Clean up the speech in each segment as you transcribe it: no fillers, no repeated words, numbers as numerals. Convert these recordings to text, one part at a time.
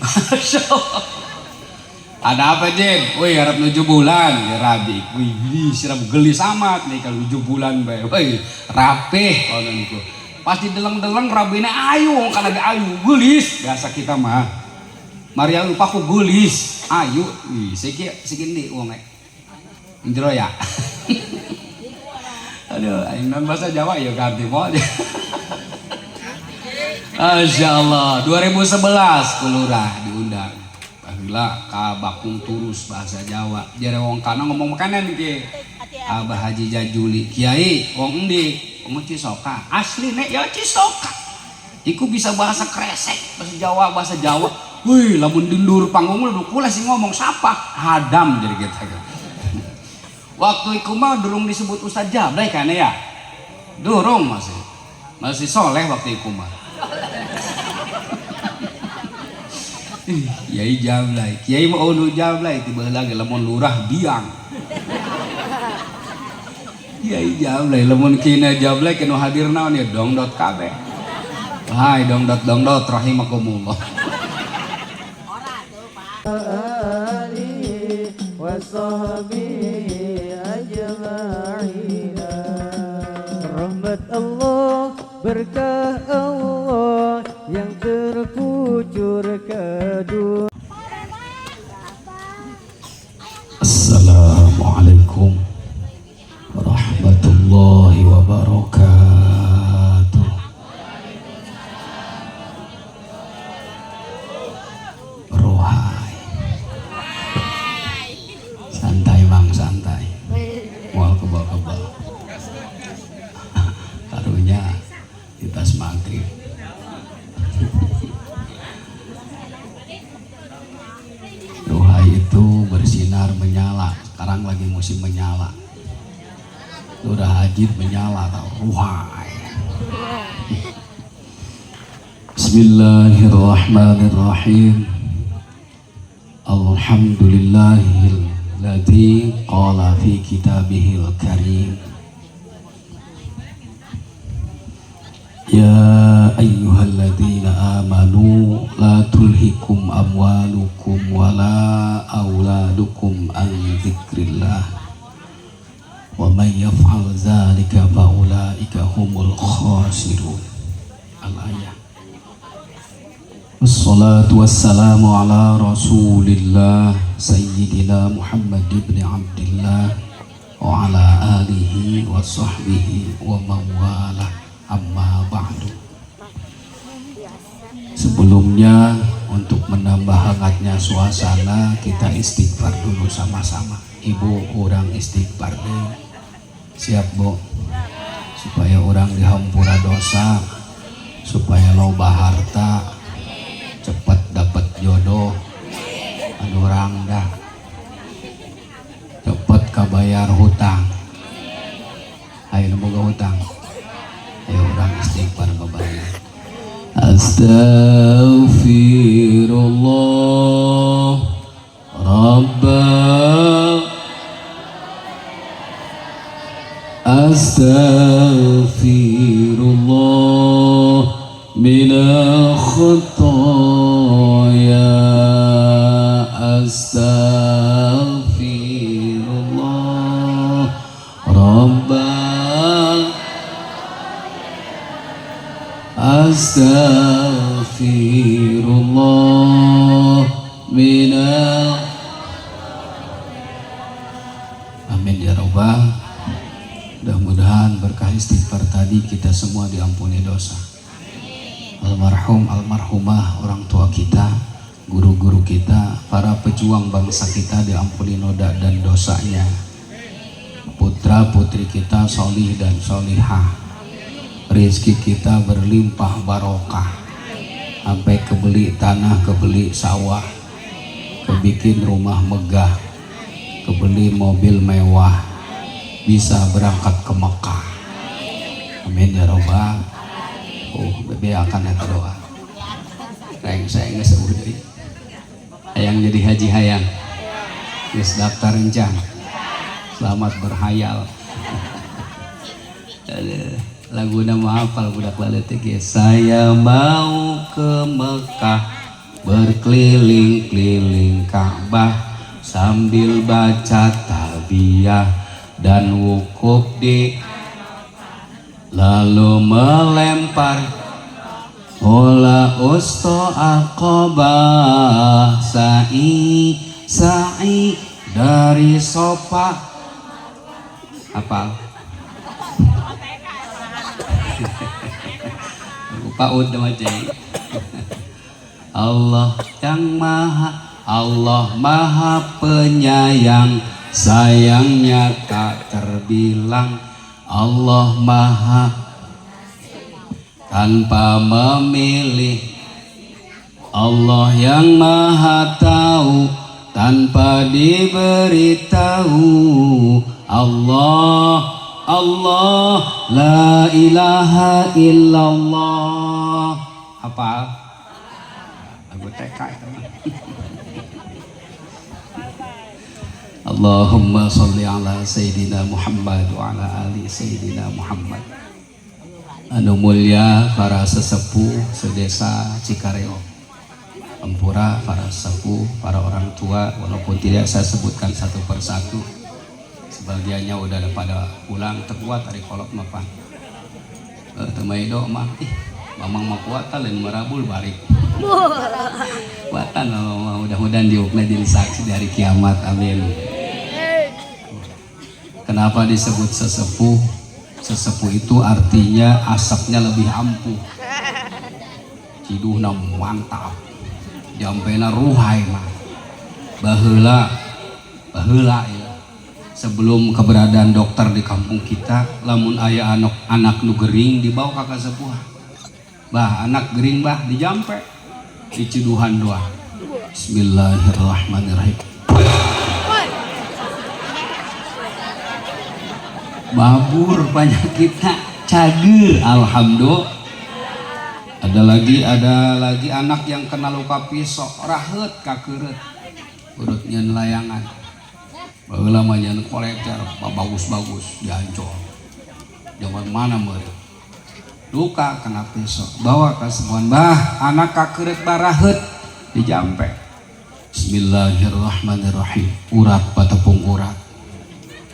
Masya Allah. Ada apa Jen? Woi harap 7 bulan ya Rabi. Wih siram gelis amat nih kalau 7 bulan bae. Woi rapih kalau niku. Pasti deleng-deleng rabine ayu kan ada ayu gelis biasa kita mah. Maria lupa ku gelis ayu. Wih sikindi wong e. Indro ya. Aduh, aing bahasa Jawa ya ganti mau. Masya Allah 2011 kulurah diundang Bahila ka Bakung Turus bahasa Jawa jare wong kana ngomong makanan ge Abah Haji Jajuli Kiai wong endi wong Cisoka asli nek ya Cisoka iku bisa bahasa kresek bahasa Jawa wih lamun dindur panggung lu kula sih ngomong sapa hadam jadi gitu waktu iku mah durung disebut Ustaz Jablay kan ya durung masih soleh waktu iku mah Kiai Jablay, Kiai mau ulu Jablay tiba lagi lemon lurah biang. Kiai Jablay, lemon kina Jablay kena hadir naon ya dongdot kabeh. Hai dongdot rahimakumullah. Rahmat Allah, berkah Allah yang terkucur ke dunia. Assalamualaikum warahmatullahi wabarakatuh. Rohai santai bang santai mual kebal karunya di tas maghrib. Rohai itu bersinar menyala, sekarang lagi musim menyala. Lurah Hajid menyala tau Rohai. Bismillahirrahmanirrahim. Alhamdulillahilladzi qala fi kitabihil karim Ya ayyuhalladzina amanu la tulhikum amwalukum wala auladukum an dzikrillah wa may yaf'al dzalika fa ulaika humul khasirun. Al-ayah. Wassalatu wassalamu ala Rasulillah Sayyidina Muhammad ibn Abdillah wa ala alihi wa sahbihi wa mawalah. Amma ba'du. Sebelumnya untuk menambah hangatnya suasana kita istighfar dulu sama-sama. Ibu orang istighfar deh. Siap Bu? Supaya orang dihampura dosa, supaya loba harta, cepat dapat jodoh, anu rangda, cepat kabayar hutang. Ayo boga hutang. Ayo orang istighfar kebanyakan. Astaghfirullah Rabbah Astaghfirullah minal khotoya Astaghfirullah Rabbah Astaghfirullah minal. Amin ya rabbal. Mudah-mudahan berkah istighfar tadi kita semua diampuni dosa. Almarhum almarhumah orang tua kita, guru-guru kita, para pejuang bangsa kita diampuni noda dan dosanya. Putra putri kita solih dan solihah. Rezeki kita berlimpah barokah, sampai kebeli tanah, kebeli sawah, kebikin rumah megah, kebeli mobil mewah, bisa berangkat ke Mekah. Amin ya robbal. Bebe akan eta doa. Reng saya nggak seudai. Hayang jadi haji hayang. Geus daftar rencang. Selamat berhayal. Lagu nama hafal budak laletik ya. Saya mau ke Mekah berkeliling-keliling Ka'bah sambil baca talbiyah dan wukuf di lalu melempar bola usto Aqabah sa'i dari sofa apa PAUD nama ceng. Allah maha penyayang, sayangnya tak terbilang. Allah maha tanpa memilih. Allah yang maha tahu tanpa diberitahu. Allah la ilaha illallah. Apa? Lagu TK itu. Allahumma sholli ala Sayyidina Muhammad wa ala ali Sayyidina Muhammad. Anu mulia para sesepuh sedesa Cikareo, Ampura, para sesepuh, para orang tua, walaupun tidak saya sebutkan satu persatu, sebagiannya udah pada pulang terkuat dari kolok mapan. Temaido mah, mamang mah kuat lain marabul balik. Kuatan mudah-mudahan diukna jadi saksi dari kiamat, amin. Kenapa disebut sesepuh? Sesepuh itu artinya asapnya lebih ampuh, ciduhna mantap, jampena ruhai mah. Baheula ya. Sebelum keberadaan dokter di kampung kita, lamun aya anak nu gering dibawa ka kasepuh. Bah anak gering bah dijampe, diciduhan doa. Bismillahirrahmanirrahim. Babur penyakitnya cager, alhamdulillah. Ada lagi anak yang kena luka pisau, rahet kakeureut, urut nyeun layangan. Baheula mah nyeun kolektor, bagus diancol. Zaman mana meureun? Luka kena pisau, bawa ka sembuhan. Bah, anak kakeureut baraheut dijampe. Bismillahirrahmanirrahim. Urat patepung urat.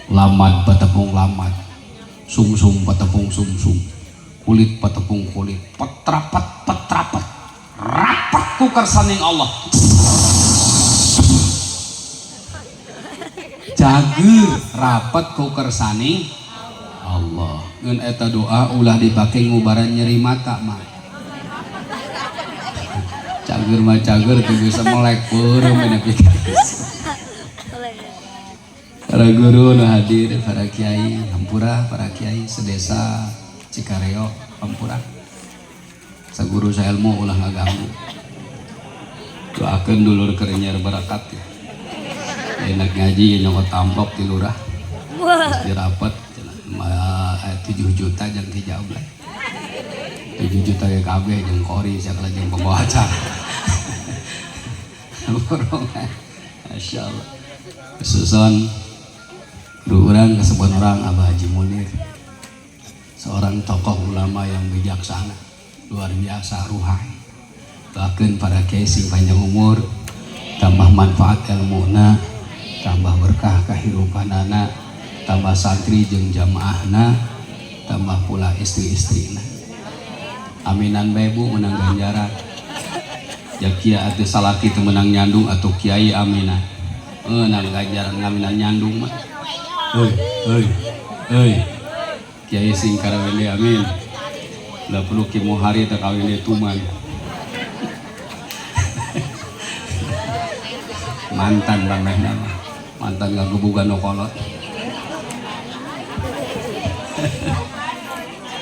Lamad patepung lamad, sumsum patepung sumsum, kulit patepung kulit, petrapat rapat ku kersaning Allah. Cager rapat ku kersaning Allah. Ngeun eta doa ulah dipake ngubaran nyeri mata mah. Cager mah cager teu bisa melek peureum mena pikir. Para guru nu hadir, para kiai Ampura, para kiai sedesa Cikareo Ampura, saguru sailmu ulah ngaganggu. Doakeun dulur keur nyer barakat ya. Enak ngaji nyokot amplop di lurah. Dirapat 7 juta jeung hijau belah. 7 juta ge kabeh jeung kori sakala jeung pembawa acara. Masyaallah. Susun guru orang kesebut orang Abah Haji Munir, seorang tokoh ulama yang bijaksana, luar biasa ruhai. Doakeun para kiai sing panjang umur, tambah manfaat ilmuna, tambah berkah kahirupanana, tambah santri jeung jamaahna, tambah pula istri-istrina. Aminan bae Bu menang ganjaran. Jakia atuh salaki teu menang nyandung atuh kiai aminan. Nang ganjaran ngaminan nyandung mah. Hei, kiai sing karawende amin. Lah perlu ki mohari teh kawin tuman. Mantan bangehna mah. Mantan ngagebugan no kolot.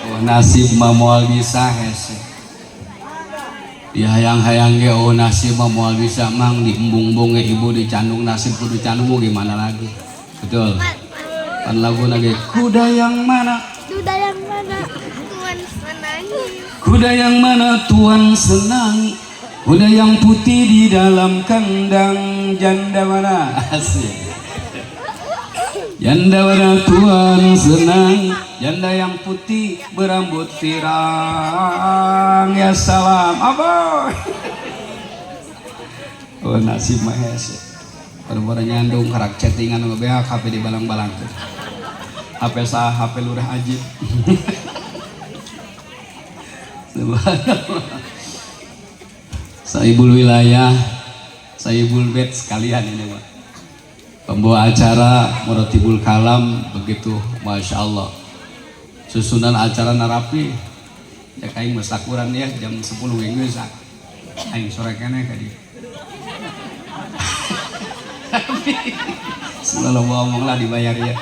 Oh nasib mah moal bisa hese. Dihayang-hayang ge oh nasib mah moal bisa mang diembung-embung ge ibu dicandung nasib kudu candung gimana lagi. Betul. Kan lagu lagi kuda yang mana tuan senangi, kuda yang mana tuan senangi, kuda yang putih di dalam kandang, janda mana asik, janda mana tuan senangi, janda yang putih berambut pirang. Ya salam aboy. Oh nasib mah hese. Baru-baru nyandung karak chattingan ngebeak HP di balang-balang. HP sah HP lurah Ajib. Subhanallah. Saibul wilayah, saibul bed sekalian ini Pak. Pembawa acara Muratibul Kalam begitu, masya Allah. Susunan acara narapi, ya kain masakuran ya jam 10 minggu sak. Aing sore kene ka dieu. Selalu ngomong lah dibayar ya.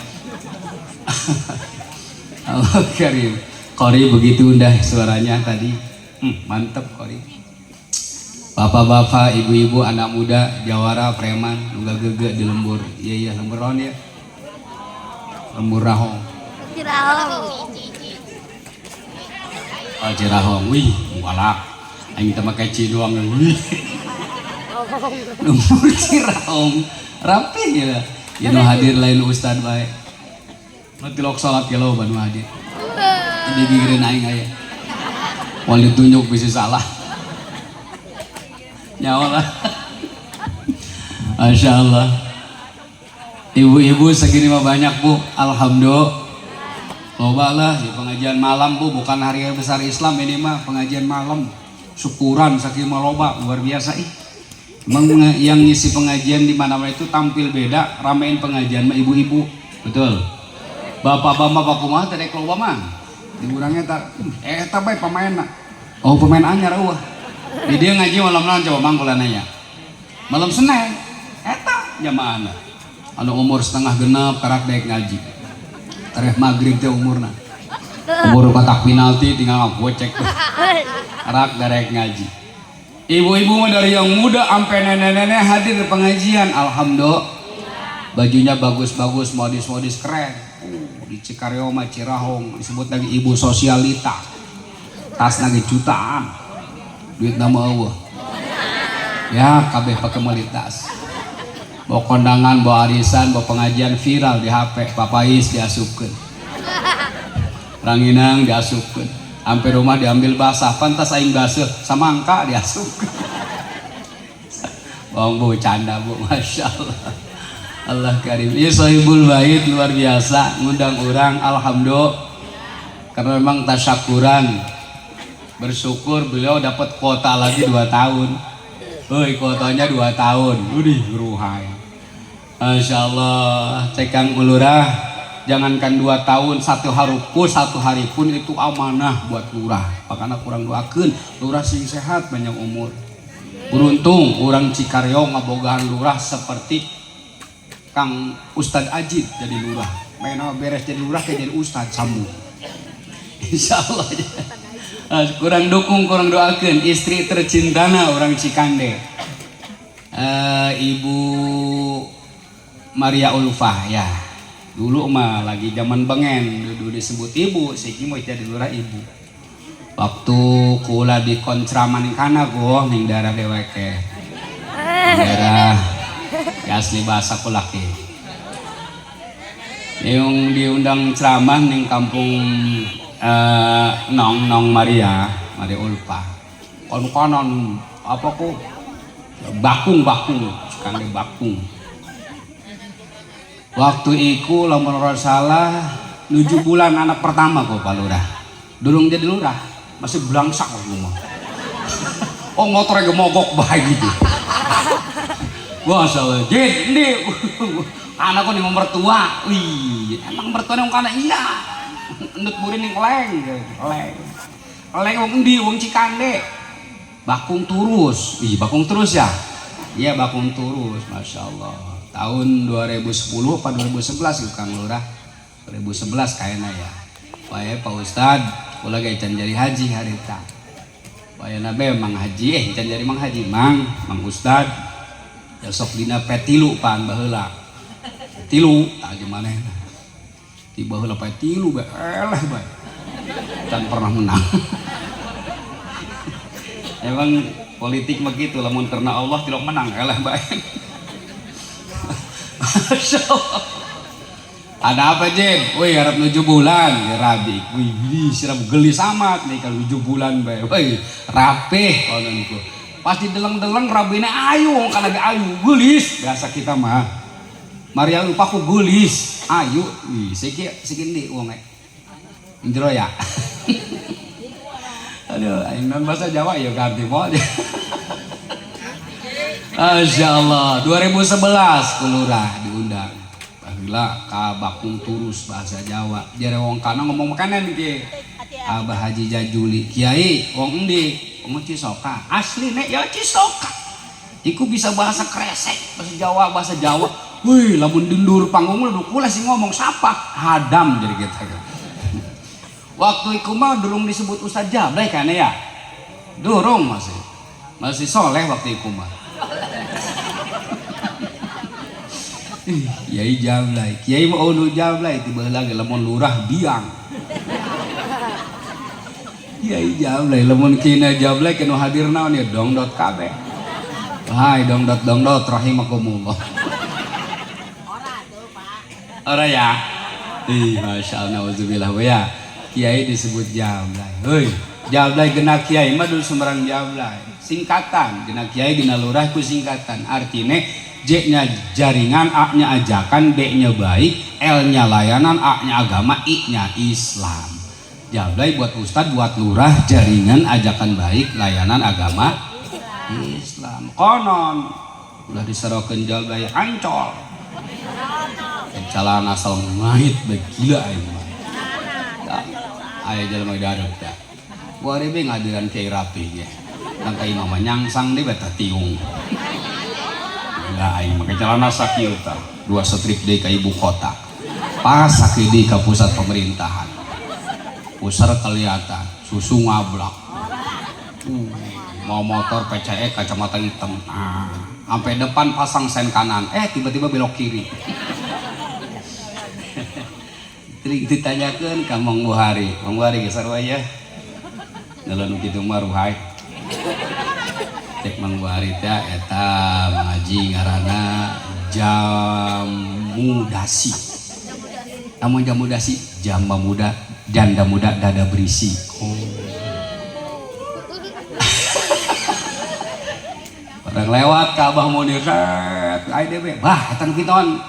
Allah Karim. Qori begitu indah suaranya tadi. Mantep Qori. Bapak-bapak, ibu-ibu, anak muda, jawara, preman, nunggal gege di lembur. Iya lembur ron ya. Lembur rahong. Oh Cirahong, wih, walak. Aing teh make cidoang wih. Lembur Cirahong. Rapi ya. Inu hadir lain ustad bae. Tilok salat kalau banu hadir. Jadi gigireun aing aya. Wal ditunjuk bisa salah. Nyawa lah. Masya Allah. Ibu-ibu segini mah banyak Bu. Alhamdulillah. Loba lah ya, pengajian malam Bu, bukan hari besar Islam ini mah, pengajian malam. Syukuran saking mah loba luar biasa ih. Emang yang ngisi pengajian di mana-mana itu tampil beda, ramein pengajian mah ibu-ibu. Betul. Bapak-bapak kumaha teh dek loba mah. Diurangnya tak eta bae pemainna. Oh pemain anyar eueuh. Di dia ngaji malam naon coba mangkulan nanya. Malam Senin eta jamaahna. Anu umur setengah genep karak daek ngaji. Tareh magrib teh umurna. Umur kotak penalti tinggal ngagocek. Karak daek ngaji. Ibu-ibu mah dari yang muda sampai nenek-nenek hadir di pengajian. Alhamdulillah. Bajunya bagus-bagus, modis-modis keren. Di Cikareo mah Cirahong disebut lagi ibu sosialita. Tas lagi jutaan. Duit nama Allah ya kabeh pakai melitas bawa kondangan, bawa arisan, bawa pengajian viral di HP papais diasupkan ranginang diasupkan sampai rumah diambil basah pantas aing basuh samangka diasupkan bawang Bu canda Bu masya Allah. Allah karim ini sahibul bait luar biasa ngundang orang alhamdulillah karena memang tasyakuran bersyukur beliau dapat kuota lagi 2 tahun. Hoi kuotanya 2 tahun. Udih ruhai. Masya Allah. Cekang ulurah. Jangankan 2 tahun, 1 hari pun itu amanah buat lurah. Makanya kurang doakeun lurah sing sehat banyak umur. Beruntung orang Cikareo ngabogaan lurah seperti Kang Ustad Ajid jadi lurah. Main beres jadi lurah kayak jadi Ustad sambung. Insya Allah. Kurang dukung, kurang doakan istri tercintana orang Cikande, Ibu Maria Ulfah ya. Dulu mah lagi zaman bengen, dulu disebut ibu, siki mau jadi lurah ibu. Waktu kula di kontraman kana goh ning daerah deweke, daerah ya asli bahasa kulaki. Yang diundang ceramah ning kampung Nong Maria Ulfa konon apa ku bakung sekali bakung waktu iku lamun ora salah 7 bulan anak pertama kok Pak Lurah durung jadi lurah masih belangsak rumah oh motornya gemogok bae gitu Masya Allah jadi anakku nih mertua wih emang mertua yang kana iya endut burin yang leng wong di wong Cikande bakung turus bakung terus ya iya bakung turus Masya Allah tahun 2010 apa 2011 itu Kang Lurah 2011 kayaknya ya Pak Pak Ustad kula ge can jadi haji harita Pak memang haji can jadi mang haji mang Ustad ya sok dina petilu pan baheula tilu tak gimana tiba heula pae tilu bae eleh bae dan pernah menang. Emang politik begitu lamun karena Allah tidak menang eleh bae. Masya Allah. Ada apa Jen? Woi harap 7 bulan ya rabi. Wih siram gelis amat nih kalau 7 bulan bae. Woi rapih konon niku. pasti deleng-deleng rabine ayu kan lagi ayu gulis biasa kita mah Maria lupa ku gulis ayu siki di uang jero ya aduh aing non bahasa Jawa ya ganti mau aja Masya Allah 2011 kulurah diundang baheula ka Bakung Turus bahasa Jawa jare wong kana ngomong makanan ge Abah Haji Jajuli Kiai wong endi wong Cisoka asli nek ya Cisoka iku bisa bahasa kresek bahasa Jawa wih lamun dindur panggung lu kula sih ngomong siapa hadam jadi kita waktu iku mah durung disebut Ustaz Jablay kan ya durung masih soleh waktu iku mah Kiai Jablay Kiai mah ulu Jablay tiba lagi lamun lurah biang Kiai Jablay lamun kina Jablay kena hadir naon ya dongdot kabeh hai dongdot rahimakumullah ora ya Masya Allah nauzubillah ya Kiai disebut Jablay heuy Jablay gena Kiai mah dulu Semarang Jablay singkatan gena Kiai dina lurah ku singkatan artine J-nya jaringan, A-nya ajakan, D-nya baik, L-nya layanan, A-nya agama, I-nya Islam. Jablay buat ustad, buat lurah, jaringan, ajakan baik, layanan agama, Islam. Konon udah diserokeun Jablay Ancol. Jalan asal ngait begila aing mah. Aya jelema dareup teh. Gua rebe ngadiran Kiai Rapi ge. Dan ka imam nyangsang deui beta tiung. Aing make celana sakieu tah 2 strip deui ka ibu kota pas sakieu deui ka pusat pemerintahan pusar kelihatan susu ngablak mau motor PCE kacamata hitam sampai depan pasang sen kanan tiba-tiba belok kiri ditanyakeun ka Mang Buhari geus sarua ya ngeuleuh kitu mah ruhai cek Mang Buhari teh eta mengaji ngaranna Jamudasi. Namun Jamudasi jamba muda, janda muda dada berisi. Padang lewat ka Abah Munir set IDB. Bah eta nu kiton.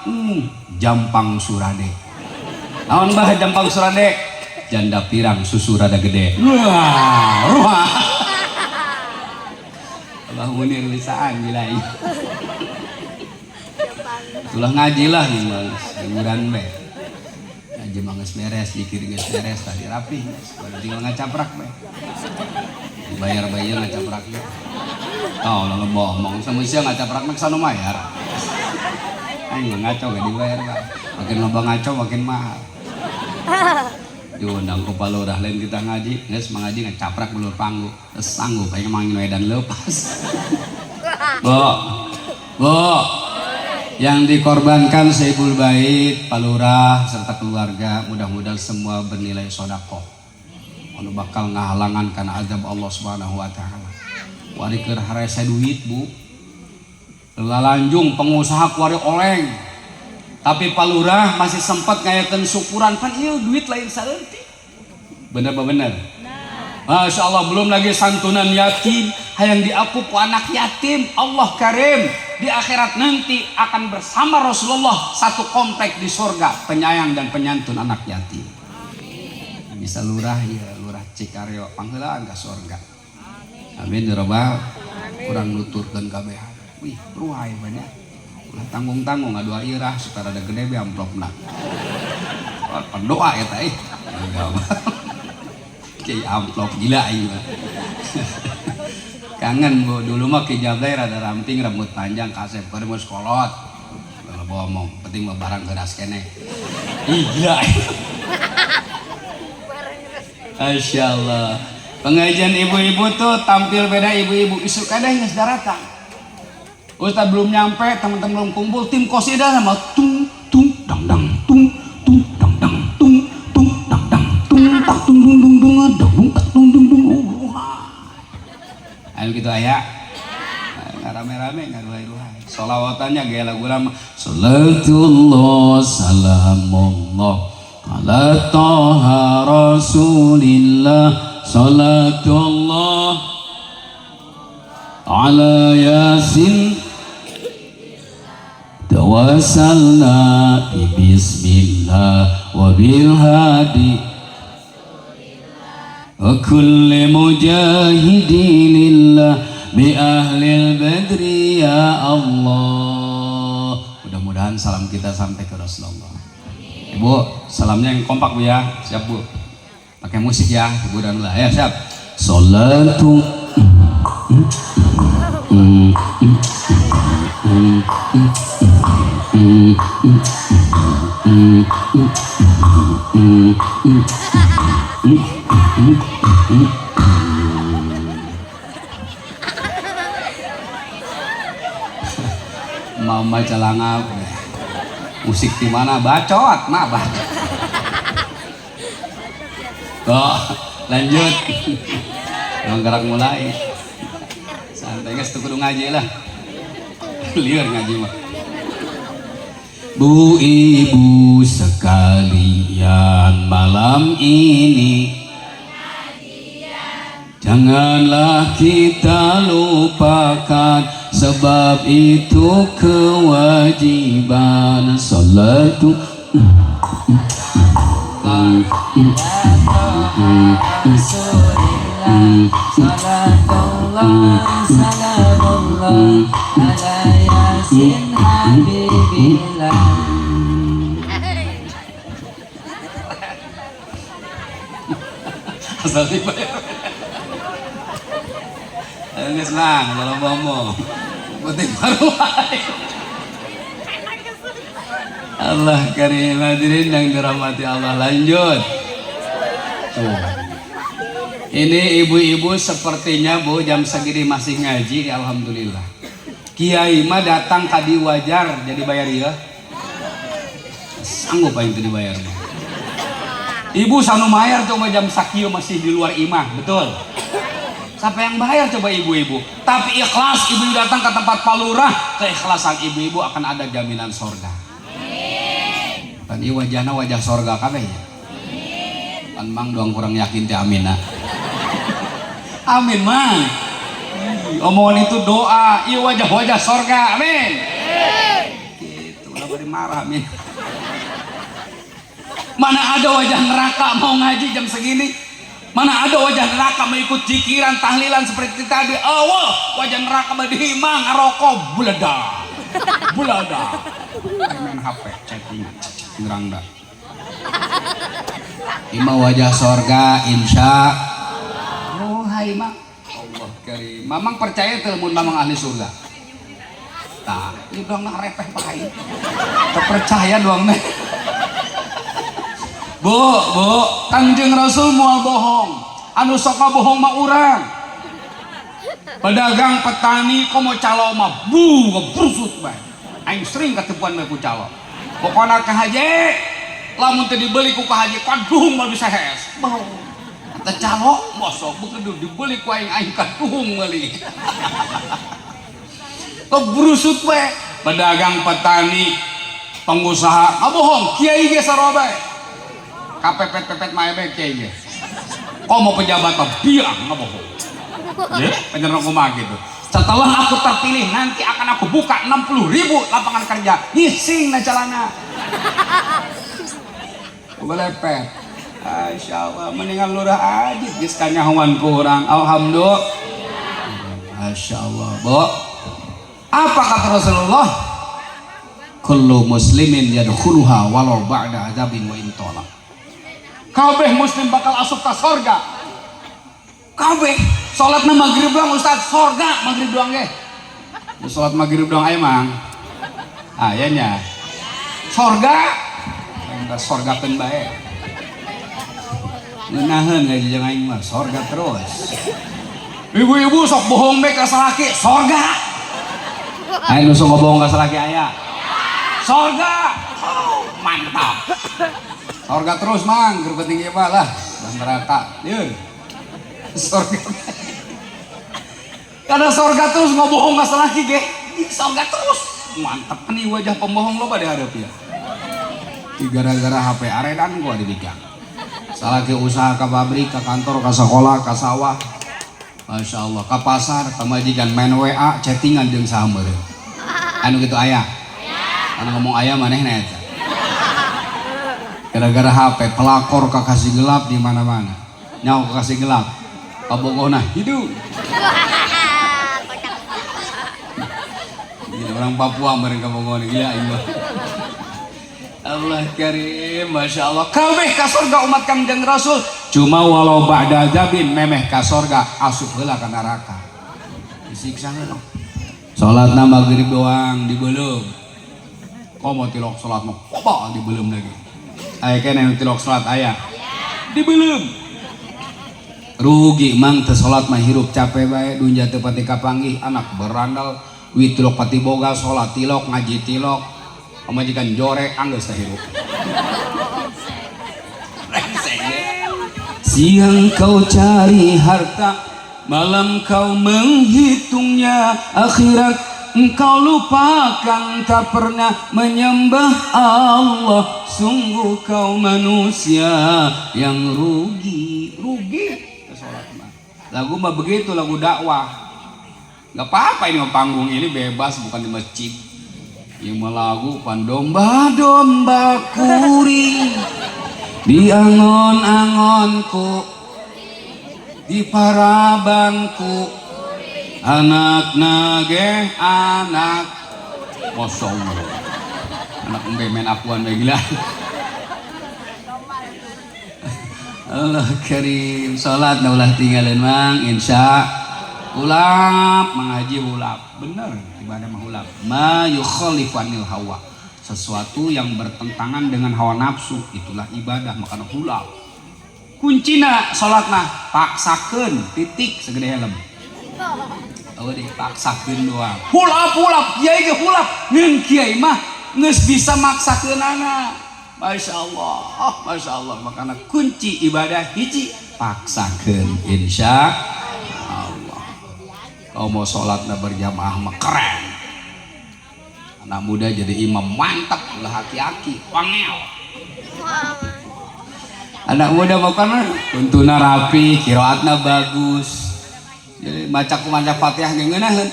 Jampang Surade. Naon bah Jampang Surade? Janda pirang susu rada gede. Wah. Abah Munir lisaan gila ini tulah ngaji lah nih hiburan be ngaji manges beres dikir geus beres tadi rapi pada tinggal ngacaprak be dibayar ngacaprak be lalu bohong sama sia ngacaprak mek sanu mayar aing ngaco gak dibayar Pak makin loba ngaco makin mahal diundang ku palurah lain kita ngaji geus mangaji ngacaprak belur panggung geus sanggup aing mangin edan leupas Bo yang dikorbankan Saibul Bait palurah serta keluarga mudah-mudahan semua bernilai sedekah anu bakal ngahalangan kana azab Allah Subhanahu wa taala wari keur harese duit Bu lalanjung pengusaha kuari oleng tapi palurah masih sempat ngayakeun syukuran pan ieu duit lain saeutik bener apa bener Masya Allah belum lagi santunan yatim yang diakup anak yatim Allah karim di akhirat nanti akan bersama Rasulullah satu komplek di surga penyayang dan penyantun anak yatim bisa lurah ya lurah Cikaryo panggeulaan ka surga amin ya rabbal kurang nuturkeun kabehan wih ruai banyak ulah tanggung-tanggung ngadua irah supaya ada gede be amplopna pendoa eta kayak amplop gila aing mah kangen Bu dulu mah ke Jablay rada ramping rambut panjang kasep keur mau sekolot kalau ngomong penting mah barang keras kene ih gila Masya Allah pengajian ibu-ibu tuh tampil beda ibu-ibu isu kadang geus datang Ustaz belum nyampe teman-teman belum kumpul tim qasidah sama tung tung dang dang tung tung dang dang tung tung dang dang tung tak tung dung dung dung dung tak tung dung dung ayo gitu aya rame-rame ngaruhai-ruhai sholawatannya gaya lagu lama salatullah salamullah ala taha rasulillah salatullah ala yasin tawassalna bi bismillah wa bil hadi wa kulli mujahidinillah bi ahlil badri ya Allah. Mudah-mudahan salam kita sampai ke Rasulullah. Ibu, salamnya yang kompak Bu ya. Siap Bu. Pakai musik ya, Ibu dan Allah. Ya, siap. Salatu mau baca langap musik di mana bacot mah bacot. Oh, lanjut. Gerak mulai. Santai guys, tuh kudu ngaji lah. Liar ngaji mah. Bu ibu sekalian, malam ini janganlah kita lupakan, sebab itu kewajiban. Salatu Salatullah salamullah ala yasin habibillah. Asal dibayar. Geus lah, kalau ngomong. Penting baru Allah karim, hadirin yang dirahmati Allah. Lanjut. Tuh. Ini ibu-ibu sepertinya Bu jam segini masih ngaji, alhamdulillah. Kiai mah datang tadi wajar jadi bayar ya. Sanggup aing teu dibayar. Ibu sanu mayar coba jam sakieu masih di luar imah, betul? Siapa yang bayar coba ibu-ibu? Tapi ikhlas ibu datang ke tempat Pak Lurah, keikhlasan ibu-ibu akan ada jaminan sorga. Kan ieu wajahna wajah sorga kabeh ya. Kan mang doang kurang yakin teh amina. Amin mang. Omongan itu doa, ieu wajah-wajah sorga, amin. Gitu, udah beri marah amin. Mana ada wajah neraka mau ngaji jam segini? Mana ada wajah neraka mau ikut zikiran, tahlilan seperti tadi? Allah, wajah neraka berhimang, ngerokok, bulada. Main HP, chatting, ngerangda. Ima wajah sorga, insya. Oh hai mak, Allah karim. Mamang percaya telepon mamang ahli surga. Tah, ini doang nak repeh baik. Terpercaya doang nih. Bu, Kangjeng Rasul moal bohong. Anu sok bohong mah urang. Pedagang petani komo calo mah ngebrusut bae. Aing sering katipuan mah ku calo. Pokona ka haji, lamun teu dibeli ku ka haji kaduhung mah bisa hes. Bohong. Teu calo mosok bekedu dibeli ku aing kaduhung meuli. Kebrusut bae. Pedagang petani pengusaha bohong, kiai ge saroba. Kapepet-pepet maebe kiai ge. Komo pejabat mah biang ngabohong. Ya, penyeron kumaha gitu. Setelah aku terpilih nanti akan aku buka 60.000 lapangan kerja. Ngising na calana. Belepet. Masyaallah, mendingan lurah aja geus kanyahoan ku urang. Alhamdulillah. Masyaallah, Bu. Apa kata Rasulullah? Kullu muslimin yadkhuluha walau ba'da adzabin wa intolak. Kabeh muslim bakal asup ke sorga. Kabeh salatna maghrib doang Ustaz, sorga maghrib doang ge. Salat maghrib doang aya mang. Ayanya. Sorga. Engka sorgakeun bae. Ngeunaheun ngaji jeung aing mah sorga terus. Ibu-ibu sok bohong bae ka salaki, sorga. Aing nu sok bohong ka salaki aya. Sorga. Oh, mantap. Sorga terus mang, gerbe tinggi apa lah, dan neraka, yun. Sorga. Karena sorga terus ngobohong nggak salah lagi, sorga terus. Mantap nih wajah pembohong lo pada hadap ya. Gara-gara HP aredan gua dibikin. Salah ke usaha ke pabrik, ke kantor, ke sekolah, ke sawah. Masya Allah ke pasar kemajikan main WA chattingan jeung saha meureun anu gitu aya anu ngomong aya manehna eta gara-gara HP pelakor ka kasih gelap di mana-mana nyaho ka kasih gelap kabogohna hidup gila orang Papua meureun kabogohna gila ieu Allah karim Masya Allah kabeh ka surga umat Kangjeng Rasul cuma walau ba'da adzabin memeh ka surga asup heula ka neraka disiksa heula salatna maghrib doang dibeulem komo tilok salat mah coba dibeulem lagi aya keneh tilok salat aya dibeulem rugi mang teu salat mah hirup capek bae dunya teu pati kapanggih anak berandal wi tilok pati boga salat tilok ngaji tilok pamajikan jorek anggeus teh hirup siang kau cari harta malam kau menghitungnya akhirat engkau lupakan tak pernah menyembah Allah sungguh kau manusia yang rugi lagu mah begitu lagu dakwah nggak apa-apa ini panggung ini bebas bukan di masjid yang lagu pandomba-domba kuring di angon-angonku di parabanku anak nage anak Masya Allah anak main akuan gila Allah karim salat naulah tinggalin mang insya ulap mengaji ulap bener ibadah mah ulap ma yukhalifu anil hawa sesuatu yang bertentangan dengan hawa nafsu itulah ibadah makanya hulap kuncina salatna paksakeun titik segede helm eueuh paksakeun doang hulap kiai ge hulap ngeun kiai mah geus bisa maksakeunana Masya Allah makanya kunci ibadah hiji paksakeun insya Allah kau mau salatna berjamaah mah keren anak muda jadi imam mantap ulah aki-aki wangel anak muda mau kan tuntuna rapi qiraatna bagus jadi maca Fatihah ngeunaheun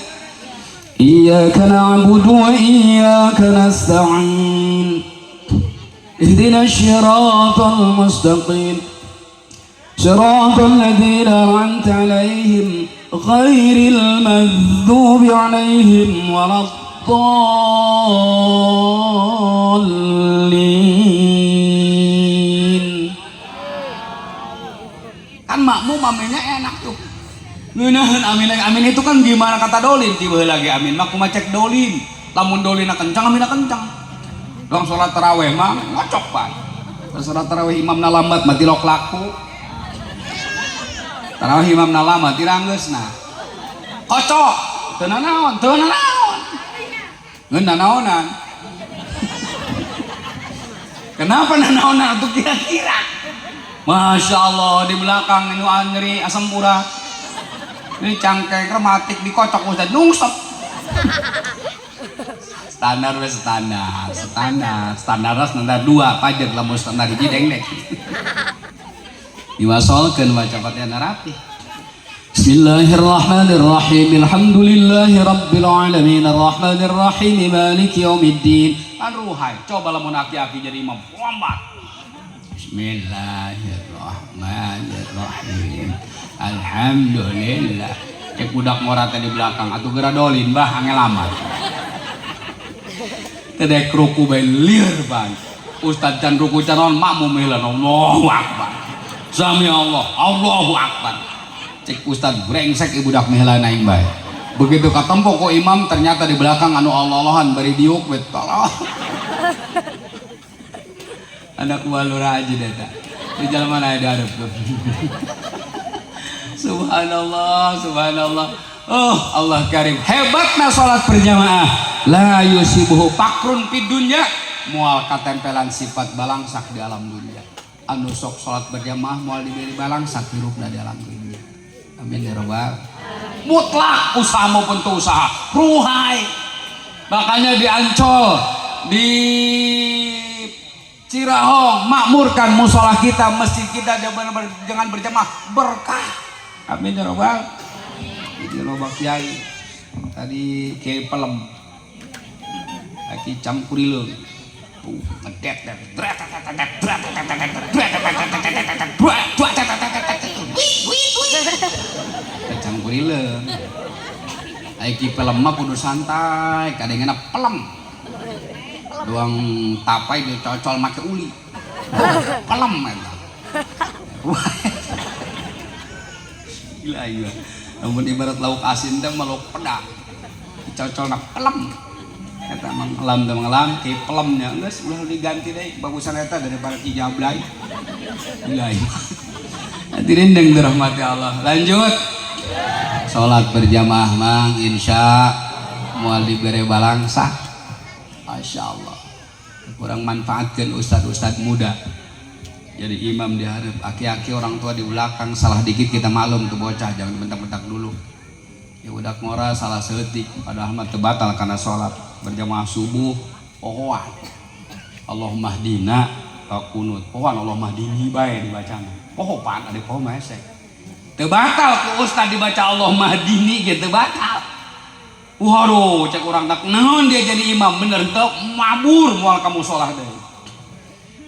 iyyaka na'budu wa iyyaka nasta'in ihdinas siratal mustaqim siratal ladzina an'amta 'alaihim ghairil maghdubi 'alaihim walad Dolin kan makmum aminnya enak tuh ngeunaheun amin itu kan gimana kata dolin tiba lagi amin mah kumaha cek dolin lamun dolina kencang aminna kencang dong salat tarawih mah ngocok bae salat tarawih imamna lambat mah tilok laku tarawih imamna lambat tiranggeusna kocok teu nanaon ngeun nanaonan kenapa nanaonan untuk kira-kira Masya Allah di belakang ini nyeri asam urat ini cangkeng rematik dikocok Ustaz nungsep standar dua pajer lamun standar hiji dengdek diwasolkeun maca Fatihah rapi Bismillahirrahmanirrahim Alhamdulillahi Rabbil Alamin Ar-Rahmanirrahim Maliki Yawmiddin kan ruhai coba lamun aki-aki jadi imam lambat Bismillahirrahmanirrahim Alhamdulillah cek budak morata di belakang atuh geura dolin bah angel amat tedek ruku bae lieur ban Ustaz can ruku canon makmum heula Allahu Akbar Sami Allahu Akbar cek Ustaz brengsek ibu dak mihla naing bae begitu katempo ku imam ternyata di belakang anu Allah-Allahan bari diuk we tolong anak walura aja data di jalan mana ada adab tuh subhanallah oh Allah karim hebatna salat berjamaah la yusibuhu pakrun fid dunya moal katempelan sifat balangsak di alam dunia anu sok salat berjamaah moal diberi balangsak hirupna di alam dunia amin ya rabbal mutlak usaha maupun tuh usaha ruhai makanya di Ancol di Cirahong makmurkan musola kita masjid kita jangan berjamaah berkah amin ya rabbal Dia loba kiai tadi kiai pelem lagi campurileun ngedet campurileun lagi pelem mah kudu santai kadangana pelem doang tapai dicocol make uli pelem eta gila iya namun ibarat lauk asin teh meluk pedak dicocol nak pelem eta mengelam teh mengelam kayak pelemnya geus ulah diganti deh bagusan eta daripada kijablay gila iya hadirin yang dirahmati Allah lanjut salat berjamaah mang insya moal dibere balangsa Masya Allah kurang manfaatkan ustad-ustad muda jadi imam di hareup aki-aki orang tua di belakang salah dikit kita maklum tuh bocah jangan bentak-bentak dulu ya udah ngora salah seutik padahal mah teu batal karena sholat berjamaah subuh pohoan Allahumma hdina ka kunut pohoan Allahumma hdini bae dibacana poho pan ade poho mah hese teu batal ku ustad dibaca Allahumma hdini ge teu batal. Waduh cek orang tak naon dia jadi imam bener teu mabur moal kamu sholat deui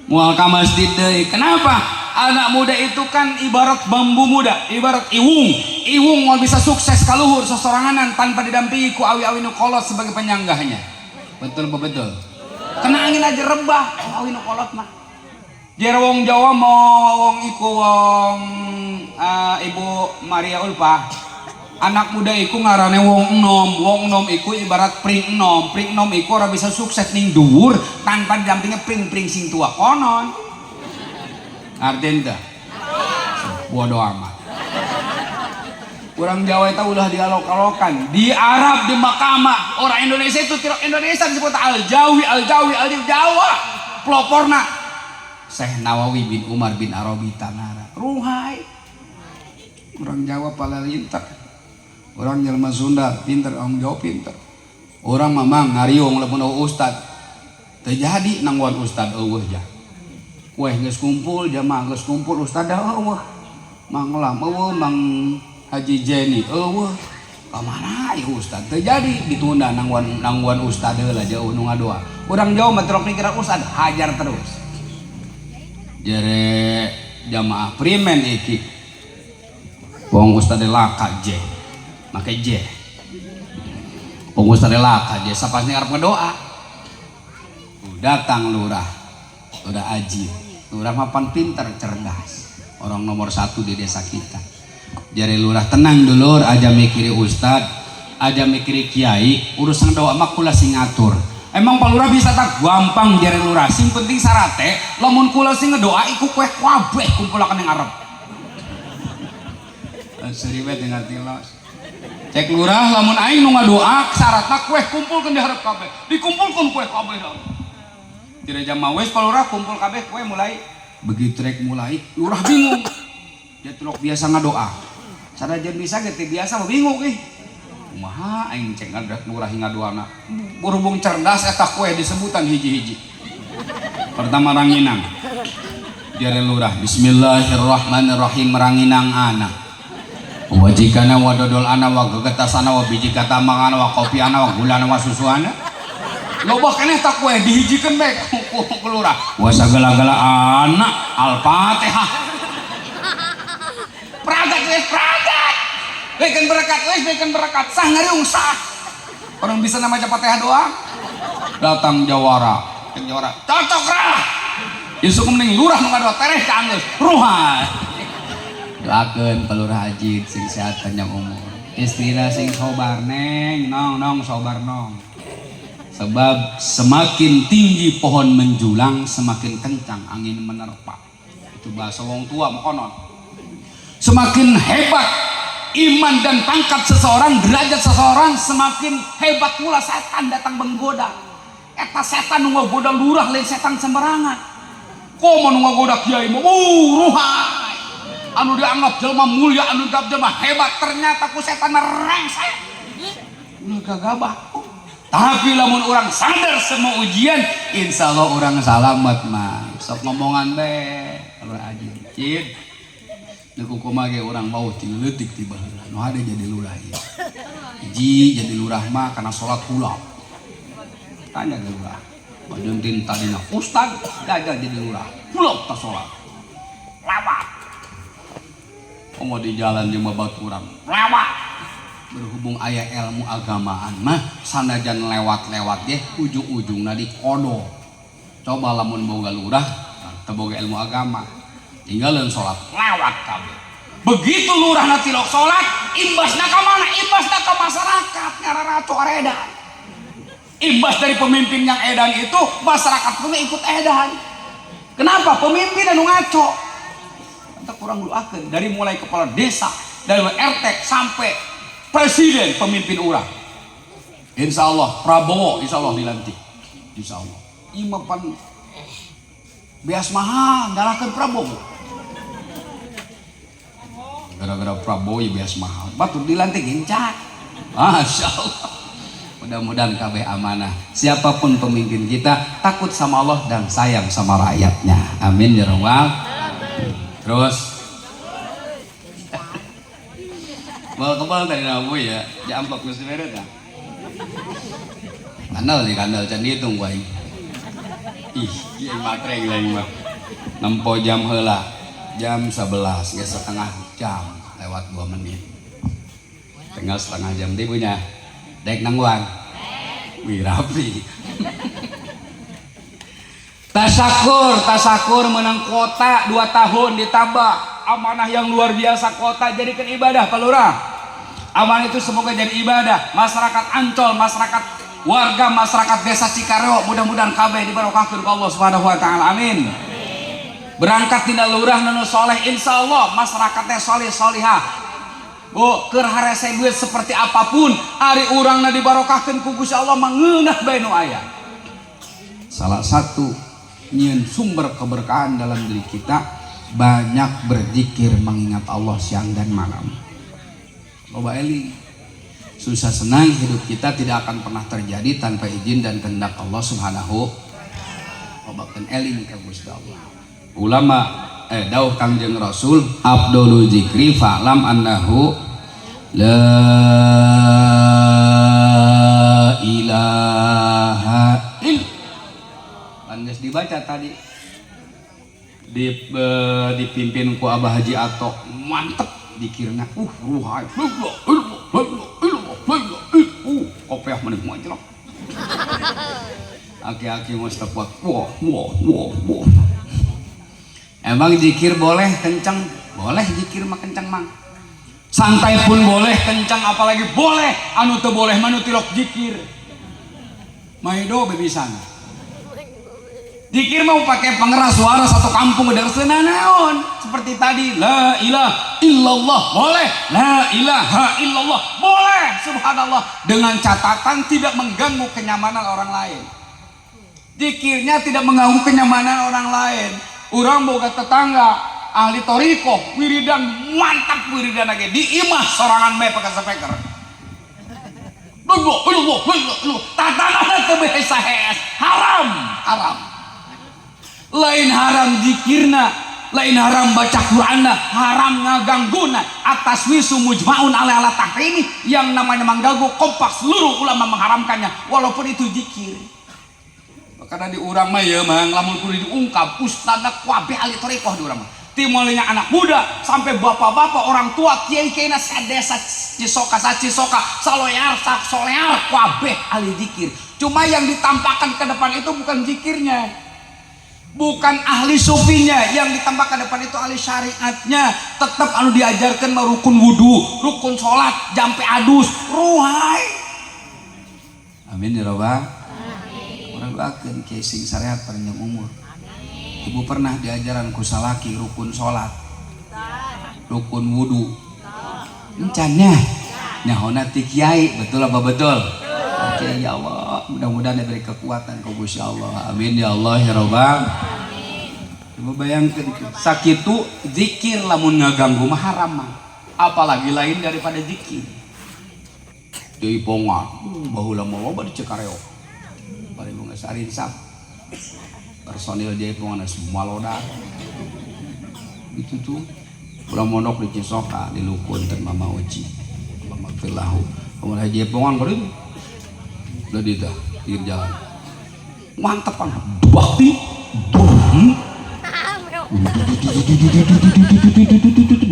mual ka masjid deui. Kenapa? Anak muda itu kan ibarat bambu muda, ibarat iwung mau bisa sukses kaluhur sesoranganan tanpa didampingi ku awi-awi nu kolot sebagai penyanggahnya. Betul betul. Kena angin aja rebah awi nu kolot mah. Jer wong Jawa mau wong iku wong Ibu Maria Ulfa. Anak muda iku ngarane wong enom iku ibarat pring enom iku ora bisa sukses ning dhuwur tanpa didampingi pring sing tua konon artinya bodo amat orang Jawa itu udah dialok-alokan di Arab di Makamah orang Indonesia itu Indonesia disebut al-Jawi Jawa peloporna Syekh Nawawi bin Umar bin Arabi Tanara ruhai orang Jawa palalintar orang jelma Sunda pinter, orang Jawa pinter. Orang mamang ngariung lepun ustad. Terjadi nangguan ustad eueuh ja. Weh geus kumpul jamaah geus kumpul ustad eueuh. Mang Lam eueuh Mang Haji Jeni eueuh. Ka mana ieu ustad? Terjadi ditunda nangguan ustad heula jauh nu ngadoa. Urang Jawa mah terok pikiran ustad hajar terus. Jere jamaah primen iki. Wong ustad laka je. Make je pengusaha relaka je sapasnya ngarep ngedoa datang lurah udah aji lurah mapan pinter cerdas orang nomor 1 di desa kita jari lurah tenang dulur aja mikiri ustad aja mikiri kiai urusan doa mah kula sing ngatur emang Pak Lurah bisa tak gampang jari lurah sing penting sarate lamun kula sing ngedoa iku kueh kabeh kumpulakan yang ngarep seribet ngerti los cek lurah lamun aing nu ngadoa syaratna kueh kumpulkeun di hareup kabeh dikumpulkeun kueh kabeh tidak jam mawes palurah kumpul kabeh kueh mulai begitu rek mulai lurah bingung dia tulok biasa ngadoa sanajan bisa ge teh biasa mah bingung ih kumaha aing cek ngadak lurah ngadoana berhubung cerdas eta kueh disebutan hiji-hiji pertama ranginang jare lurah bismillahirrahmanirrahim ranginang anak wajikana wa dodol ana wa gegetasana wa biji kata mangana wa kopi ana wa gulana wa susuana loba keneh tak kue dihijikeun bae ku lurah wa sagala-gala anak al-fatihah pragat beken berkat sah ngariung sah orang bisa nama Fatihah doang datang jawara cocok rah isuk mending lurah nu ngadoa tereh ka anggeus ruhan doakeun Palurah Haji sing sehat panjang umur istrina sing sobar neng nong sobar nong sebab semakin tinggi pohon menjulang semakin kencang angin menerpa itu bahasa wong tua konon semakin hebat iman dan pangkat seseorang derajat seseorang semakin hebat pula setan datang menggoda eta setan nu ngagoda lurah lain setan sembarangan komo nu ngagoda kiai mah ruhai anu dianggap jelma mulia anu dianggap jelma hebat ternyata ku setan rengsek ulah gagabah tapi lamun orang sadar semua ujian insya Allah orang selamat mah sok ngomongan be kalau aja cid Deku kumage orang mau tileutik ti baheula. Nu hade jadi lurah ieu. Hiji jadi lurah mah kana salat kula. Tanya ke lurah. Badeun tin tadina ustad gagal jadi lurah. Kula ta salat. Lawat. Mau di jalan jeung babaturan. Lawat. Berhubung aya ilmu agamaan mah sanajan lewat-lewat ge ujung-ujungna dikodo. Coba lamun boga lurah teu boga ilmu agama. Tinggalin sholat lewat kabeh. Begitu lurah na tilok sholat, imbasna ka mana? Imbasna ka masyarakat ngararato edan. Imbas dari pemimpin yang edan itu masyarakat pun ikut edan. Kenapa? Pemimpin anu ngaco. Kita kurang luakeun dari mulai kepala desa, dari RT sampai presiden pemimpin urang. Insya Allah Prabowo insya Allah dilantik. Insya Allah. Imam pan beas mahal nyalakan Prabowo. Gara-gara Prabowo ya bias mahal batur dilantik gencak. Masya Allah. Mudah-mudahan kabeh amanah. Siapapun pemimpin kita takut sama Allah dan sayang sama rakyatnya. Amin ya rabbal. Terus mau kebal tadi nabu ya jampak mesti beret ya. Kandal can dihitung gua ini. Ih, ieu matre gila ieu mah. Nempo jam heula. Jam 11 geus setengah jam lewat 2 menit. Tinggal setengah jam teh punya. Dek nangguan. Wih rapi. Tasakur menang kota 2 tahun ditambah amanah yang luar biasa kota jadikan ibadah Pak Lurah. Amanah itu semoga jadi ibadah. Masyarakat Ancol, masyarakat warga masyarakat desa Cikareo mudah-mudahan kabeh dibarokahkeun ku Allah Subhanahu wa taala. Amin. Berangkat tina lurah nu soleh insyaallah masyarakatnya soleh solihah. Bu keur harese duit seperti apapun ari urangna dibarokahkeun ku Gusti Allah mangeunah bae nu aya. Salah satu nyieun sumber keberkahan dalam diri kita banyak berzikir mengingat Allah siang dan malam. Loba eling. Susah senang hidup kita tidak akan pernah terjadi tanpa izin dan kehendak Allah Subhanahu. Lobakeun eling ka Gusti Allah. Ulama dawuh Kangjeng Rasul afdhalul zikri fa'lam annahu la ilaha illallah. Geus dibaca tadi dipimpin ku Abah Haji Ato mantep dikirna ruhai kopiah maneh moncrok aki-aki mos tepat wah. Emang zikir boleh kencang? Boleh zikir mah kencang mang. Santai pun boleh kencang apalagi boleh. Anu teu boleh manu tilok zikir. Maido bebisan. Zikir mau pakai pengeras suara satu kampung dengerseuh naon. Seperti tadi la ilaha illallah boleh. La ilaha illallah boleh. Subhanallah dengan catatan tidak mengganggu kenyamanan orang lain. Zikirnya tidak mengganggu kenyamanan orang lain. Urang boga tetangga ahli toriko wiridan mantap wiridan lagi di imah sorangan bae pakai speaker. Tatanana teu behe sahes haram. Lain haram zikirna, lain haram baca Qur'anna, haram ngagangguna atas wisu mujma'un ala tahrimi yang namanya mengganggu kompak seluruh ulama mengharamkannya walaupun itu zikir. Karena di urang mah ya mang lamun kudu diungkap ustadna kabeh ahli thariqah di urang mah. Timolinya anak muda sampai bapak-bapak orang tua kiai-kiaina sadesa Cisoka saloyar solear kabeh ahli zikir. Cuma yang ditampakkan ke depan itu bukan zikirnya. Bukan ahli sufinya, yang ditampakkan ke depan itu ahli syariatnya. Tetap anu diajarkan rukun wudu, rukun sholat, jampe adus, ruhai. Amin ya rabbal. Doakeun kiai sing syariat panjang umur. Ibu pernah diajaran ku salaki rukun sholat, rukun wudu. Encannya nyahona ti kiai betul apa betul? Oke ya Allah, mudah-mudahan diberi kekuatan ku Gusti Allah. Amin ya Allah ya rabbal. Coba bayangkeun sakitu zikir lamun ngaganggu mah haram mah. Apalagi lain daripada zikir. Deui pongan, baheula mah loba di Cikareo. Bari bunga sarinsap personil Jaipongan semua lodak itu tuh Ulah mondok di Cisoka di Lukun teh Mama Uci. Mama Firlahu. Kamu haji pongan beureum. Udah di tah pinggir jalan. Mantep kan. Bakti.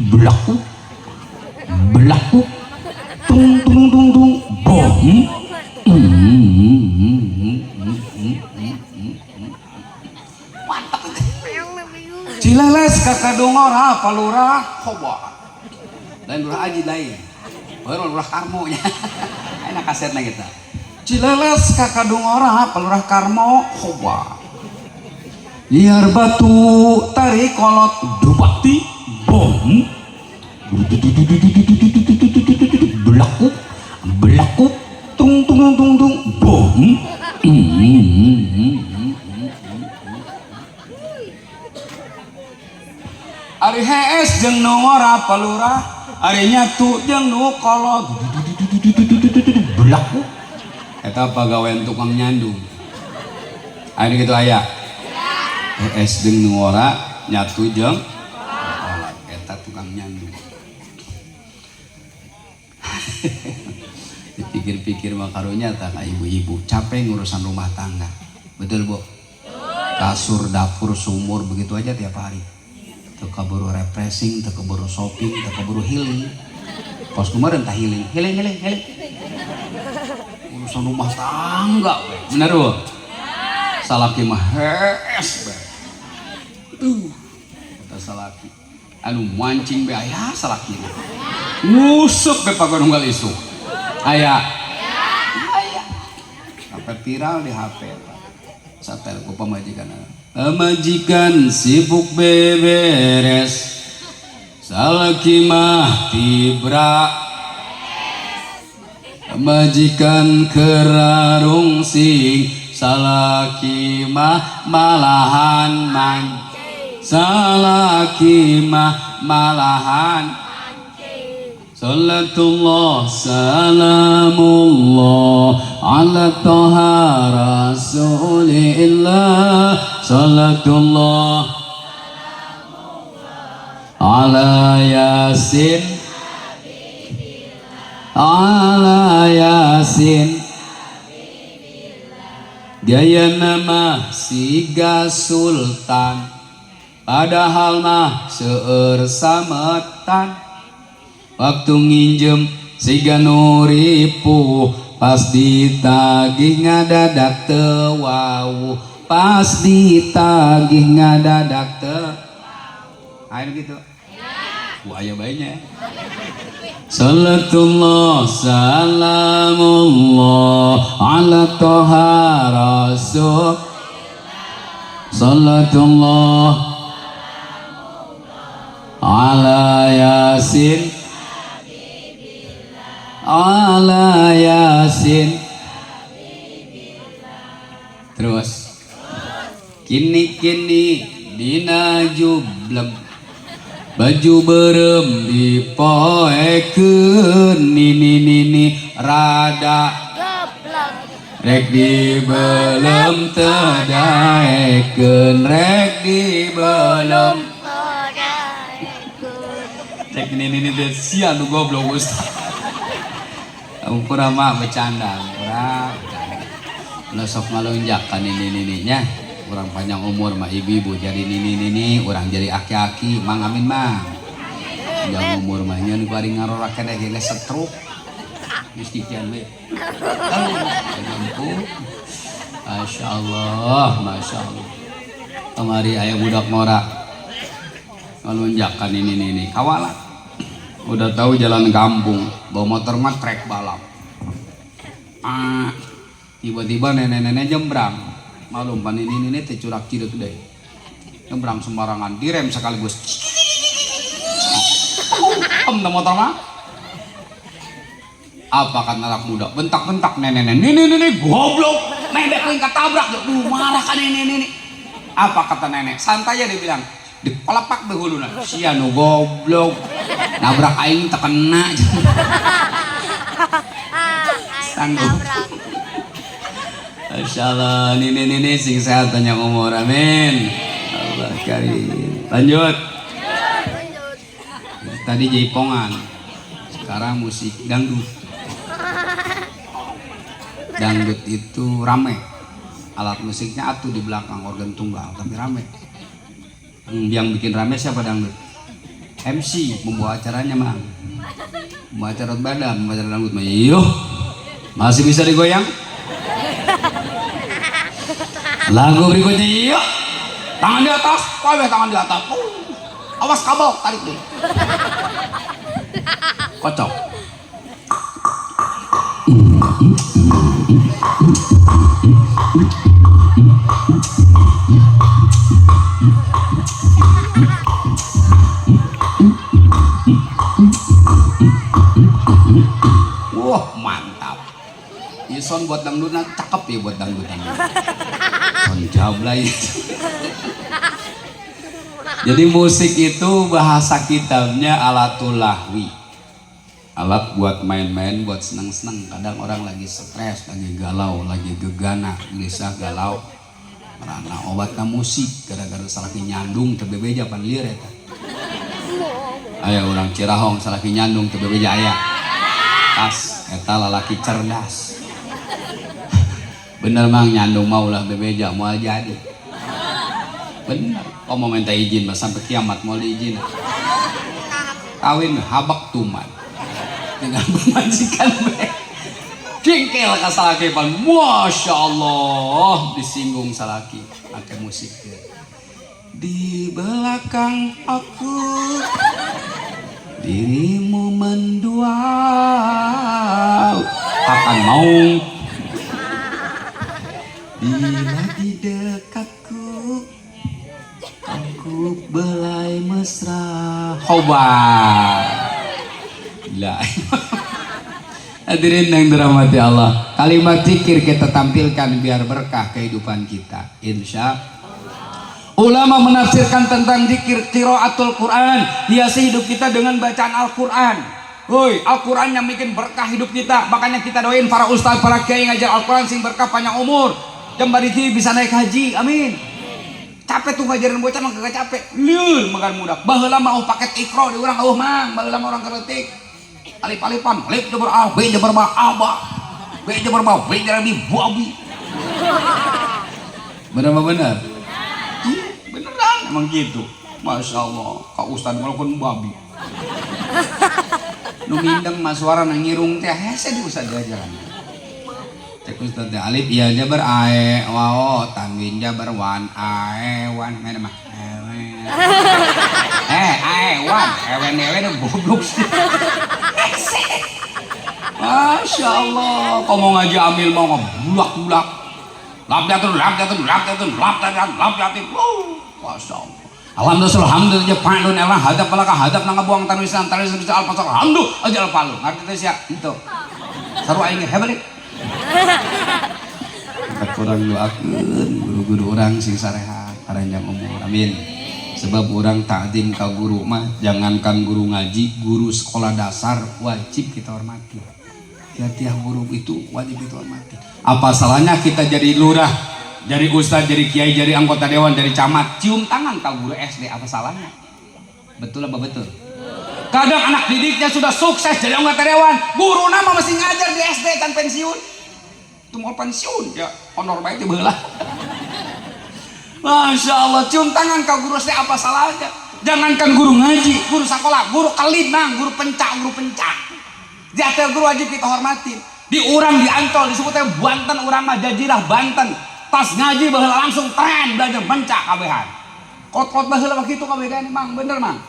Belaku. Belaku. Tung tung tung tung. Bom. Mantap. Cileles kakadongora palurah hoba. Lain lurah aji lain. Baru lurah karmo nya. Enak kasetna kita. Cileles kakadongora palurah karmo hoba. Liar batu tarik kolot dubakti bom. Belaku belaku tung tung tung tung bom. Ari hees jeung nu ngora palurah, ari nyatu jeung nu kolot belaku. Eta pagawean tukang nyandung. Ari kitu aya. Hees jeung nu ngora nyatu jeung kolot. Eta tukang nyandung. Dipikir-pikir mah karunya tah ka ibu-ibu capek ngurusan rumah tangga. Betul, Bu? Kasur, dapur, sumur begitu aja tiap hari. Teu kaburu refreshing, teu kaburu shopping, teu kaburu healing. Pos kemarin tah healing. Urusan rumah tangga we. Bener, Bu? Salaki mah hees we. Kata salaki. Anu mancing be aya salaki. Ngusuk be pagodonggal isuk. Aya. Sampai viral di HP. Satel ku pamajikan. Pamajikan sibuk beberes. Salaki mah tibra. Pamajikan kerarung sing. Salaki mah malahan man. Salaki mah malahan. Salatullah salamullah ala toha rasulillah. Salatullah ala yasin ala yasin. Gaya nama siga sultan padahal mah seueur sametan. Waktu nginjem siga nuripu pas ditagih ngadadak teu wau. Pas ditagih ngadadak teu. Ayo gitu. Wah aya baenya. Salatullah salamullah ala toha rasul. Salatullah ala yasin ala yasin. Terus kini dina jublem baju berem dipoekeun nini rada rek dibelem teu daekeun rek dibelem cek nini teh sia nu goblok Ustaz. Umpura mah bercanda, umpura bercanda. Sok ngalunjak kan nini-nininya. Orang panjang umur mah ibu-ibu jadi nini-nini, orang jadi aki-aki, mang amin mang. Panjang umur mah nya nu bari ngarorakeun ge setruk. Geus dikian we. Masya Allah. Kemari aya budak ngora. Ngalunjak kan nini-nini, kawalat. Udah tahu jalan kampung, bawa motor mah trek balap. Tiba-tiba nenek-nenek jembrang. Malum pan ini teh curak cideuk deui. Jembrang sembarangan, direm sekaligus. Motor mah. Apa kan anak muda? Bentak-bentak nenek-nenek goblok. Nenek kuing katabrak, marah kan nenek. Apa kata nenek? Santai aja dibilang. Dipelepak deh huluna. Sia nu goblok. Nabrak aing teu kena. Sanggup. Masyaallah, nini sing sehat panjang umur. Amin. Allah karim. Lanjut. tadi jaipongan, sekarang musik dangdut. Dangdut itu rame, alat musiknya atuh di belakang organ tunggal tapi rame. Yang bikin rame siapa dangdut? MC membawa acaranya mang, membawa acara badan, membawa acara dangdut. Yuh, masih bisa digoyang? Lagu berikutnya yuk, tangan di atas, tangan di atas. Awas kabel, tarik dulu. Kocok. Wah, mantap. Ison buat dangdutan cakep ya, buat dangdutan. Son jablay. Jadi musik itu bahasa kitabnya alatul lahwi, alat buat main-main, buat seneng-seneng. Kadang orang lagi stres, lagi galau, lagi gegana, gelisah, galau, karena obatnya musik. Gara-gara salah nyandung terbebeja pan liar eta. Aya orang Cirahong salah nyandung terbebeja aya. Tas eta lalaki cerdas. Bener mang nyandung mau lah bebeja mau jadi. Bener. Oh mau minta izin mas sampai kiamat mau diizin. Kawin habak tuman dengan bermajikan be. Jengkel ka salaki pan. Masya Allah disinggung salaki pakai musik dia. Di belakang aku dirimu mendua akan mau. Bila di dekatku aku belai mesra. Khobar. Gila. Hadirin yang dirahmati Allah, kalimat zikir kita tampilkan biar berkah kehidupan kita. Insya ulama menafsirkan tentang zikir qiraatul Quran, hiasi hidup kita dengan bacaan Al-Quran. Woi, Al-Quran yang bikin berkah hidup kita. Makanya kita doain para ustaz, para kiai ngajar Al-Quran sing berkah panjang umur. Jembari bisa naik haji, amin. Capek tuh ngajarin bocah mah kagak capek. Liur makan mudah. Baheula mah paket ikro di urang eueuh mang, baheula mah urang kereutik. Alif-alifan, alif jabar a, b jabar ba, aba. B jabar ba, b jabar bi, bu abi. Bener apa bener? Beneran emang gitu. Masya Allah, Kak Ustad walaupun babi. Nu mindeng mah suara nang ngirung teh hese di Ustad diajaran. Cek Ustad teh alif iya jabar ae wao tanwin jabar wan ae wan mana mah ae wan ewen goblok sih. Masya Allah, kau mau ngaji amil mau bulak-bulak. Labdatun. Masya Allah. Alhamdulillah pa'lun elah hadap palaka hadap nang ngabuang tanwisan bisa alpasal alhamdulillah aja alpalu. Ngerti teh sia? Henteu. Saru aing hebeuh. Kita kurang doakeun guru-guru orang sing sarehat panjang umur. Amin. Sebab orang takdim ka guru mah jangankan guru ngaji, guru sekolah dasar wajib kita hormati. Tiap guru itu wajib kita hormati. Apa salahnya kita jadi lurah, jadi ustaz, jadi kiai, jadi anggota dewan, jadi camat, cium tangan ka guru SD, apa salahnya? Betul apa betul? Kadang anak didiknya sudah sukses jadi anggota dewan, guru nama masih ngajar di SD kan pensiun. Itu mau pensiun ya honor baik dibelah. Masya Allah, cium tangan ka guru SD apa salahnya? Jangankan guru ngaji, guru sekolah, guru kelinang, guru pencak. Jatuh guru wajib kita hormatin. Di urang di Ancol disebutnya Banten, urang mah Jajirah Banten. Pas ngaji baheula langsung tren belajar pencak kabehan. Kot-kot baheula begitu kabehan mang bener mang.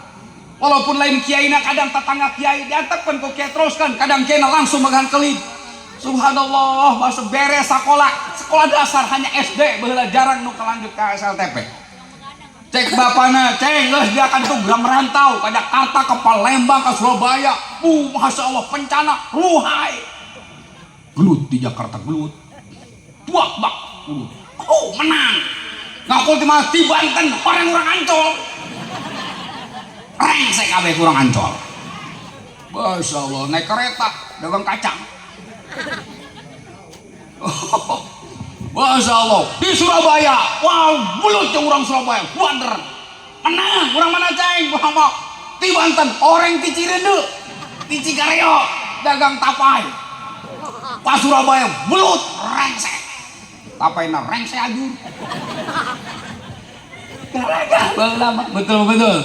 Walaupun lain kiaina kadang tetangga kiai diantepkeun ku kiai teruskan, kadang kiaina langsung megang kelip. Subhanallah, masa beres sekolah dasar hanya SD baheula jarang nu kelanjut ke SLTP. Cek bapana, cek geus dia kan tuh gram merantau ka Jakarta, ke Palembang, ke Surabaya. Masya Allah pencana ruhai. Gelut di Jakarta gelut. Buak gelut. Oh menang. Ngakul di mana di Banten orang Ancol. Rengsek kabeh kurang Ancol. Masya Allah naik kereta dagang kacang. Masya Allah di Surabaya, wow, mulut yang orang Surabaya, wander, menang, orang mana ceng, Muhammad, Ti Banten orang ti Cireuneu, ti Cikareo dagang tapai. Pas Surabaya belut rengsek. Tapaina rengsek ajur. Betul.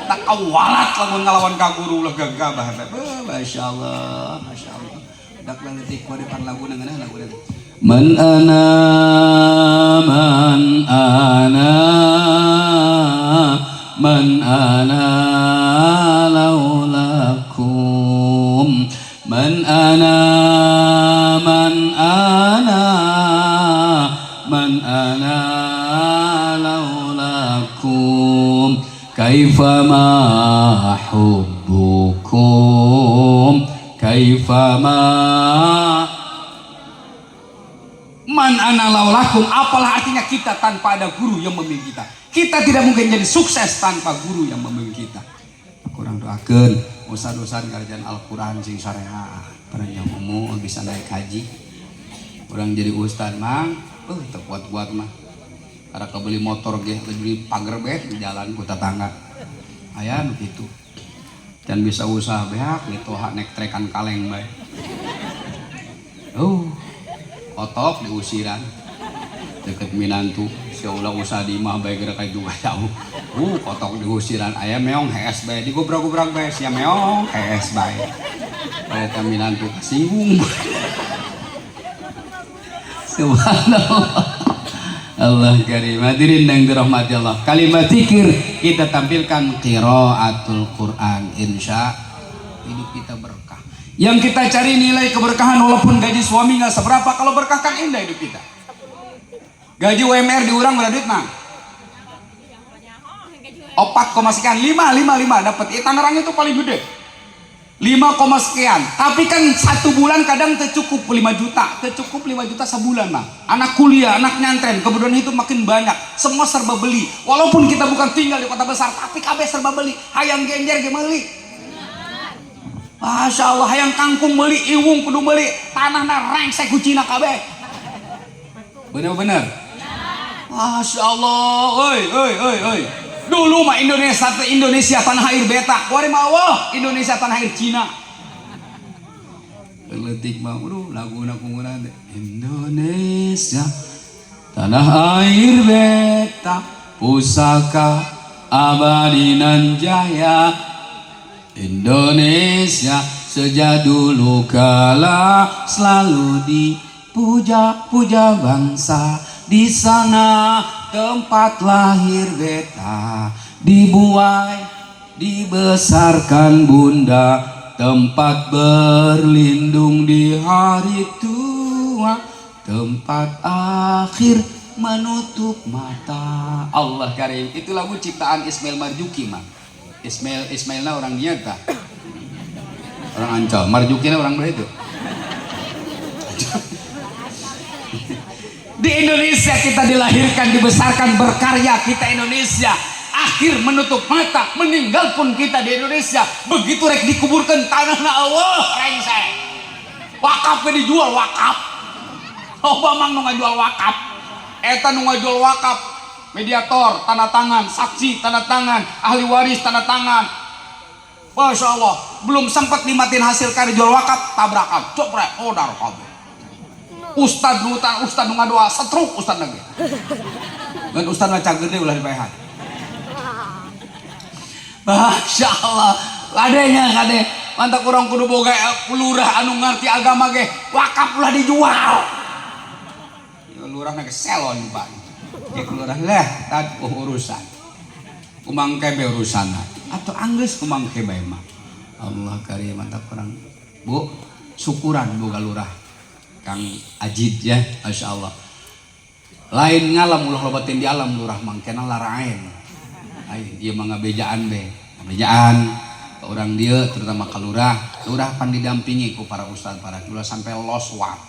Tak kawalat lamun ngalawan ka guru lah gagabah. Masya Allah. Dak letik ku depan lagu ngeunah lagu teh. Man ana laulakum man ana laulakum kaifama hubbukum kaifama man ana laulakum. Apalah artinya kita tanpa ada guru yang membimbing kita. Kita tidak mungkin jadi sukses tanpa guru yang membimbing kita. Kurang doakeun ustad-ustad ngarjan Al-Qur'an sing sareha paranjang umum bisa naik haji. Urang jadi ustad mang teu kuat-kuat mah. Kada kabeli motor ge beli pager bae di jalan ku tetangga. Aya nu kitu. Dan bisa usaha beak gitu hak nek trekan kaleng bae. Otok diusiran deket Minantu siulah usaha di imah bae geura ka juga jauh. Otok diusiran aya meong hees bae digobrak-gobrak bae sia meong hees bae. Bae ta Minantu kasinggung. Subhanallah. Allah karim. Hadirin yang dirahmati Allah. Kalimat zikir kita tampilkan qiraatul Quran, insya hidup kita berkah. Yang kita cari nilai keberkahan walaupun gaji suami nggak seberapa, kalau berkah kan indah hidup kita. Gaji UMR diurang berapa duit mang? 4, sekian 5 dapat. Tangerang itu paling gede 5, sekian. Tapi kan satu bulan kadang tercukup 5 juta, tercukup 5 juta sebulan mah. Anak kuliah, anak nyantren, kemudian itu makin banyak. Semua serba beli. Walaupun kita bukan tinggal di kota besar, tapi kabeh serba beli. Hayang genjer ge meuli. Masya Allah, hayang kangkung beli, iwung kudu beli, tanahna rengsek kucina kabeh. Bener-bener. Masya Allah, oi. Dulu mah Indonesia tanah air beta, kuari mah Allah Indonesia tanah air Cina. Letik mah laguna kunguna Indonesia tanah air beta, pusaka abadi nan jaya. Indonesia sejak dulu kala selalu dipuja-puja bangsa. Di sana tempat lahir beta, dibuai, dibesarkan bunda, tempat berlindung di hari tua, tempat akhir menutup mata. Allah karim. Itu lagu ciptaan Ismail Marzuki mah. Ismailna orang Niaga, orang Ancol. Marzuki orang mana itu? Di Indonesia kita dilahirkan, dibesarkan, berkarya. Kita Indonesia akhir menutup mata, meninggal pun kita di Indonesia. Begitu rek dikuburkan tanahna Allah rengsek. Wakafnya dijual wakaf. Obama nu ngajual wakaf. Eta nu ngajual wakaf. Mediator tanda tangan, saksi tanda tangan, ahli waris tanda tangan. Masya Allah, belum sempat nikmatin hasil karya jual wakaf, tabrakan, coprek, dar kabeh. Ustad nu ngadoa setruk ustad lagi. Dan ustad macam gede ulah dipaehan. Masya Allah, ladenya kade mantap kurang kudu boga lurah anu ngarti agama ge wakaf ulah dijual. Lurah ge selon Pak. Ya kelurahan lah, tad urusan. Kumang kebe urusan atau anggeus kumang kebe mah. Allah karim mantap kurang. Bu, syukuran boga lurah. Kang Ajid ya, Masya Allah. Lain ngalam ulah lobatin di alam lurah mangkena laraen. Ieu mah ngabejaan be. Ngabejaan ke urang dieu terutama ka lurah pan didampingi ku para ustad para lurah sampai loswat.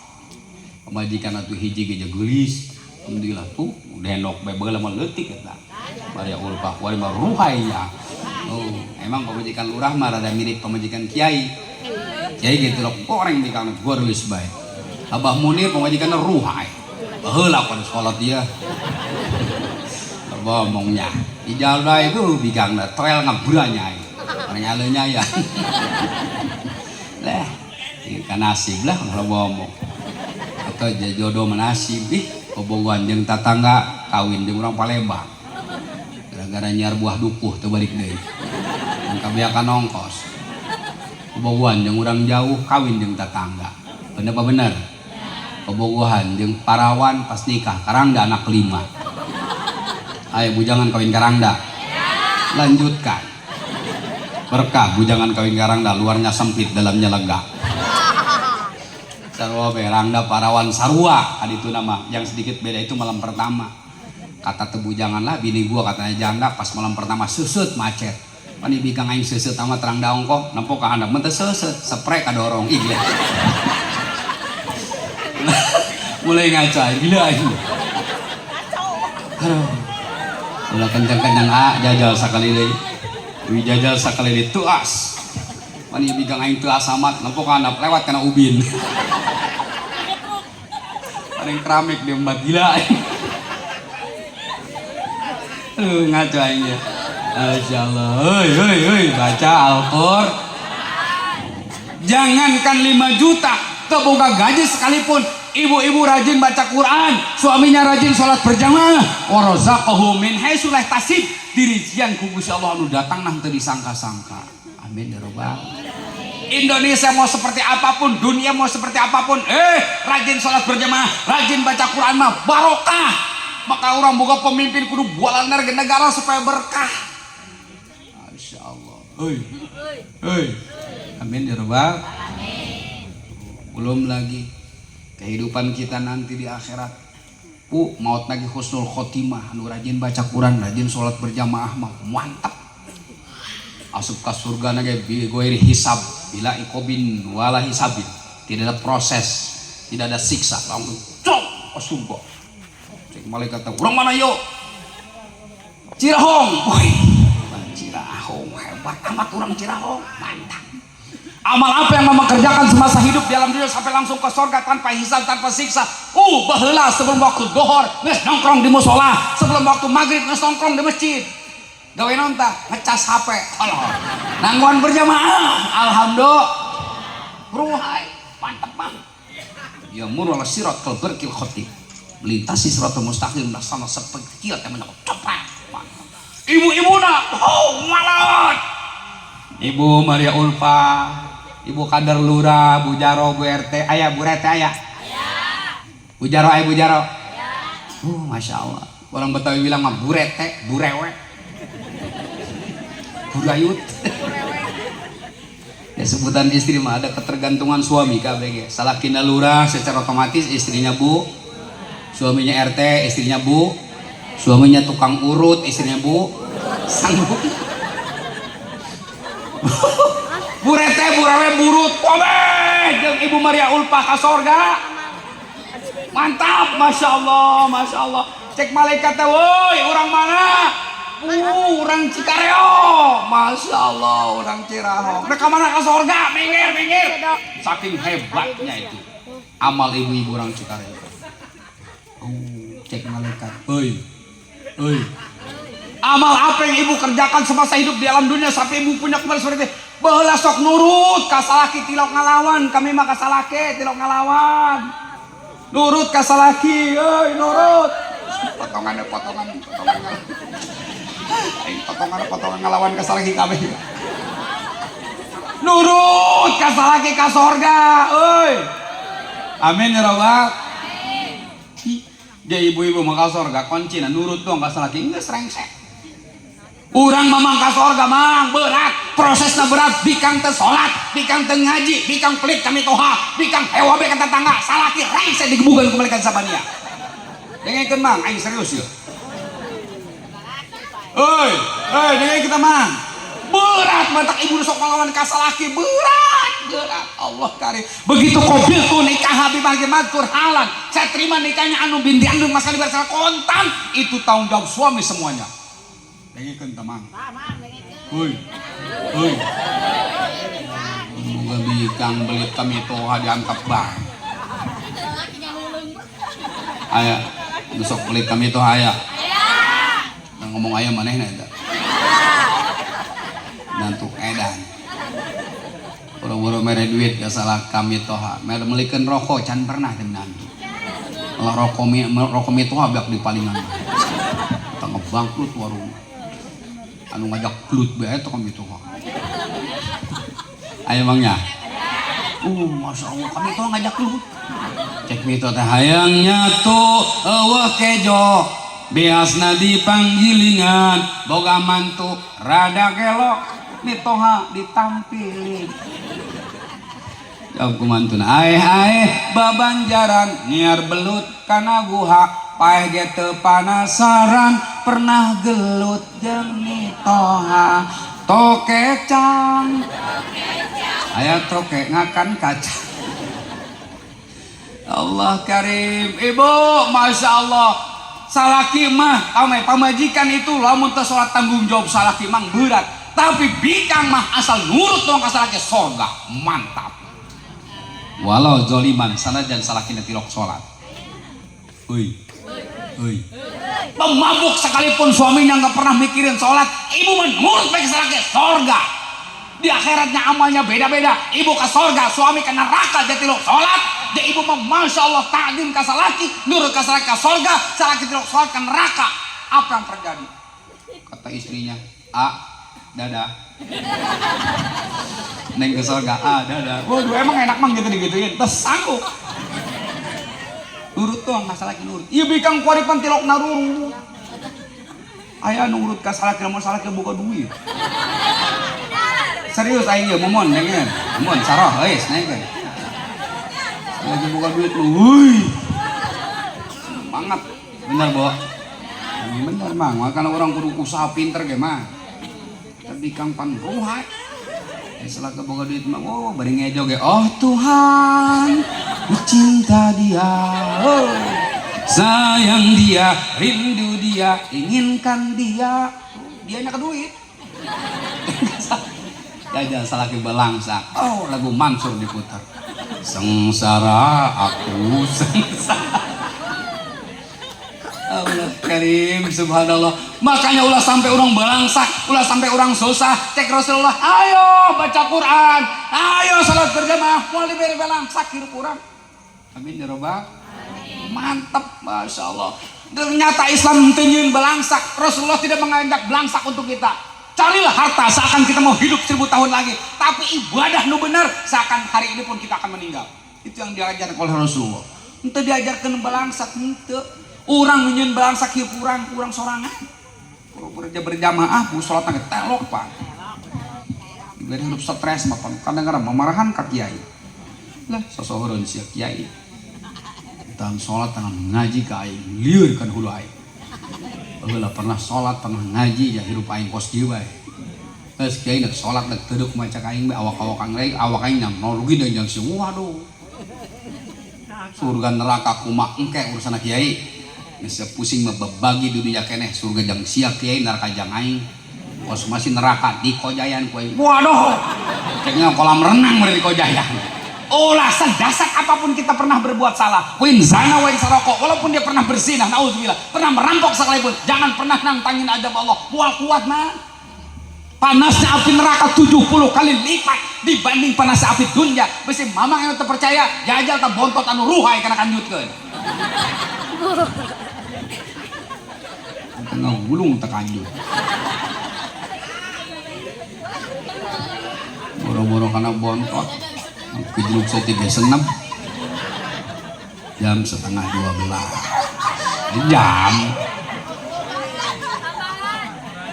Pemajikan atuh hiji ge geulis. Alhamdulillah tuh denok bae bageula mah leutik eta. Maria ulpah wari mah ruhaya. Emang pemajikan lurah mah rada mirip pemajikan kiai. Kiai gitu loh, goreng di kana gorlis bae. Abah Munir pemajikanna ruhai. Baheula pada salat dia. Ngomongnya. Ijal bae itu bigangna trail ngabranya. Nyalenya ya. Leh, kan nasib lah kalau ngomong. Atau jodoh menasib bobogohan jeung tatangga kawin jeung urang Palembang. Gara-gara nyiar buah dukuh teu balik deui. Mun kabiakan ongkos. Bobogohan jeung urang jauh kawin jeung tatangga. Bener apa bener? Bobogohan jeung parawan pas nikah karangda anak 5. Ayo bujangan kawin karangda. Lanjutkan. Berkah bujangan kawin karangda, luarnya sempit dalamnya lega. Sarua berangda parawan sarua kaditu nama. Yang sedikit beda itu malam pertama. Kata tebu janganlah bini gua katanya janda pas malam pertama susut macet. Pani bikang aing susut sama terang daong kok nempo ka handap meunteu susut sprek kadorong ieu. Mulai ngaca gila aing. Aduh. Ulah kencang-kencang jajal sakali deui. Jajal sakali deui tuas. Pani bikang aing teu asamat nempo ka handap lewat kana ubin. Paling keramik di embat gila. Ngaco aing ya. Masyaallah. Hei, baca Al-Qur'an. Jangankan 5 juta, teu boga gaji sekalipun, ibu-ibu rajin baca Quran, suaminya rajin sholat berjamaah, wa razaqahu min haitsu la yahtasib, dirijian ku Gusti Allah anu datang nah teu disangka-sangka. Amin ya rabbal alamin. Indonesia mau seperti apapun, dunia mau seperti apapun, rajin sholat berjamaah, rajin baca Quran mah barokah. Maka orang boga pemimpin kudu bualan negara supaya berkah. Masya Allah. Hei. Amin ya rabbal alamin. Belum lagi kehidupan kita nanti di akhirat. Maut lagi husnul khotimah, anu rajin baca Quran, rajin sholat berjamaah mah mantap. Asup ka surga nage bigoiri hisab, bila ikobin wala hisabin. Tidak ada proses, tidak ada siksa, langsung cok surga. Cek malaikat tahu, orang mana yuk? Cirahong. Wih, Cirahong hebat amat orang Cirahong, mantap. Amal apa yang mama kerjakan semasa hidup di alam dunia sampai langsung ke surga tanpa hisab, tanpa siksa? Baheula sebelum waktu dohor geus nongkrong di musola, sebelum waktu maghrib geus nongkrong di masjid. Gawe nonton, ngecas HP, tolong. Nangguan berjamaah, alhamdulillah. Ruhai, mantap banget. Ya murwal sirat kal berkil khotib. Melintasi siratal mustaqim sama seperti kilat yang menyangkut cepat. Ibu-ibu nak, malot. Ibu Maria Ulfa, Ibu Kader Lura, Bu Jaro, Bu RT, ayah, Bu RT ayah. Bu Jaro, ayah, Bu Jaro. Masya Allah. Orang Betawi bilang mah Bu RT, Bu Rewe, Bu Rayut. Ya sebutan istri mah ada ketergantungan suami KBG. Salah kina lurah secara otomatis istrinya Bu, suaminya RT, istrinya Bu, suaminya tukang urut, istrinya Bu, sanggup. Bu Rete, Bu Rawe, burut, komeh, jeung Ibu Maria Ulfa ka sorga. Mantap, Masya Allah, Masya Allah. Cek malaikat teh, woi, orang mana? Orang Cikareo, Masya Allah, orang Cirahong. Mereka mana ke sorga? Minggir. Saking hebatnya itu amal ibu-ibu orang Cikareo. Cek malaikat, oi. Amal apa yang ibu kerjakan semasa hidup di alam dunia sampai ibu punya kembali seperti itu? Baheula sok nurut ka salaki tilok ngalawan, kami mah ka salaki tilok ngalawan. Nurut ka salaki, nurut. Potongan. Potongan ngalawan ka salaki kabeh. Nurut ka salaki ka sorga, euy. Amin ya rabbal. Dia ibu-ibu mah ka sorga kuncina nurut dong ka salaki geus rengsek. Urang mamang ka sorga mang berat, prosesnya berat, bikang teu salat, bikang teu ngaji, bikang pelit kami toha, bikang hewa be ka tetangga, salaki rengsek digebugan ku malaikat sabania. Dengekeun mang, aing serius yeuh. Euy, dengekeun kita mang. Berat matak ibu sok ngalawan ka salaki, berat. Allah karim. Begitu kobil tuh nikah Habib Al Madkur halan. Saya terima nikahnya anu binti anu masalah bersama kontan, itu tanggung jawab suami semuanya. Dengekeun tamang. Heuy. Moga bikang belit kami toha diangkap bae. Aya, besok belit kami toha aya. Ngomong aya manehna eta. nantu edan boro-boro mere duit gak salah kami toha mere melikeun rokok can pernah teh nantu lah rokok toha biak di palingan tengah bangkrut warung anu ngajak klut bae teh kami toha ayo mangnya masya Allah kami toha ngajak klut cek mito teh hayangnya tuh eueuh kejo biasna dipanggilingan boga mantu rada gelok mitoha ditampilin jawab kumantuna aeh babanjaran nyiar belut kana guha paeh ge teu panasaran pernah gelut jeung mitoha tokecang aya toke ngakan kaca Allah karim ibu masya Allah salaki mah ame pamajikan itu lamun teu salat tanggung jawab salaki mah berat tapi bikang mah asal nurut dong ka salaki sorga mantap walau zoliman sanajan salaki tilok salat euy pemabuk sekalipun suaminya nggak pernah mikirin sholat ibu menurut baik salaki sorga di akhiratnya amalnya beda-beda ibu ke sorga suami ke neraka jadi tilok sholat dia ibu mah masya Allah ta'zim ka salaki nurut ka salaki ka sorga salaki tilok sholat ke neraka apa yang terjadi kata istrinya dadah neng ke sorga dadah waduh emang enak mang gitu digituin terus sanggup nurut tuh nggak salaki nurut iya bikang kuaripan tilok naruru ayah nurut ka salaki lamun salaki buka duit serius aing ge momon dengeun momon saroh geus naikeun lagi buka duit lu semangat bener Bo bener mang makanya orang kudu usaha pinter ge mah tapi kang pan ruhai setelah kebuka duit mah bari ngejo ge oh Tuhan cinta dia sayang dia rindu dia inginkan dia dianya ke duit jajan salaki belangsak lagu Mansur diputar sengsara aku sengsara Allah karim subhanallah makanya ulah sampai orang belangsak ulah sampai orang susah cek Rasulullah ayo baca Quran ayo salat berjamaah mau diberi belangsak hirup kurang amin ya robbal mantap masya Allah ternyata Islam tenyeun belangsak Rasulullah tidak mengajak belangsak untuk kita carilah harta seakan kita mau hidup 1000 tahun lagi tapi ibadah nu benar seakan hari ini pun kita akan meninggal itu yang diajarkan oleh Rasulullah itu diajarkan belangsak itu orang nyeun belangsak hieup kurang sorangan berjamaah bu salat nang telok Pak diberi hidup stres mah kadang-kadang memarahan ka kiai lah sasaeureun sia kiai tang salat tang ngaji ka aing lieur kan hulu aing heula pernah salat pernah ngaji ya hirup aing kos dieu bae geus kiai nak salat nak teuduk maca ka aing bae awak-awak aing nam rugi deung si waduh surga neraka kumaha engke urusan kiai geus pusing mah bagi dunia keneh surga jang sia kiai neraka jang aing kos masih neraka di Kojayan ku aing waduh kayaknya kolam renang meureun di Kojayan ulah sedasar apapun kita pernah berbuat salah win zana win saroko walaupun dia pernah berzinah naudzubillah pernah merampok sekalipun jangan pernah nantangin adab Allah mual kuat mah panasnya api neraka 70 kali lipat dibanding panasnya api dunia besi mamang yang terpercaya jajal tak bontot anu ruhai kana kanjutkeun tengah gulung tak kanjut boro-boro kana bontot kejeluk saya 36 jam setengah 12 jam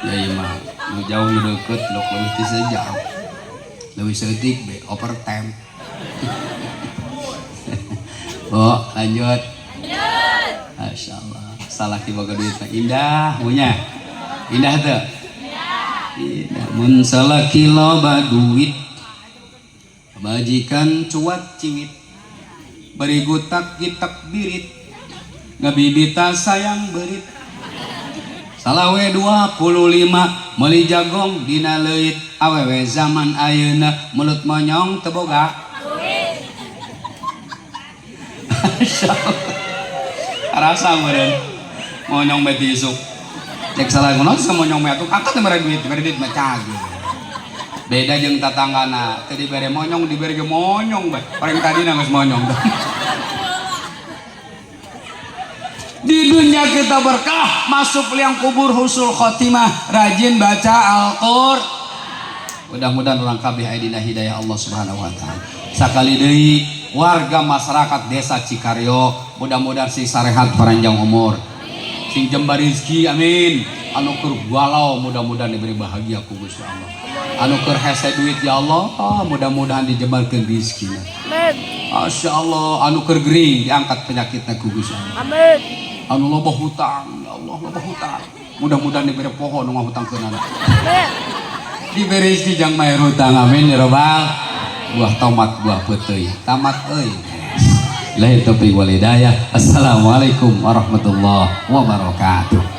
ya iya mah nu jauh nu deket dok lebih ti sejam lebih setik be overtime lanjut Masya Allah salaki boga duit indah punya indah tuh indah mun salaki loba duit bajikan cuat ciwit beri gutak gitak birit ngabibita sayang berit salawe 25 meuli jagong dina leuit awewe zaman ayeuna mulut monyong teu boga rasa meureun monyong beti isuk cek salah kunaon sa monyong meh atuh angkat teh mere duit mah cagih beda jeung tatanggana teu dibere monyong dibere ge monyong bae orang tadi geus monyong di dunia kita berkah masuk liang kubur husul khotimah rajin baca Al-Qur'an mudah-mudahan orang kabeh aya dina hidayah Allah Subhanahu wa taala sakali deui warga masyarakat desa Cikaryo mudah-mudahan sing sarehat panjang umur sing jembar rezeki amin anu keur galau mudah-mudahan diberi bahagia ku Gusti Allah anu keur hese duit ya Allah mudah-mudahan dijembarkeun rezekina amin Masya Allah anu keur gering diangkat penyakitna ku Gusti Allah amin anu loba hutang ya Allah loba hutang mudah-mudahan diberi pohon nu ngahutangkeun anak amin diberi rezeki jang maer hutang amin ya rabbal buah tomat buah peuteui tamat euy Lahi taufiq wal hidayah. Assalamualaikum warahmatullahi wabarakatuh.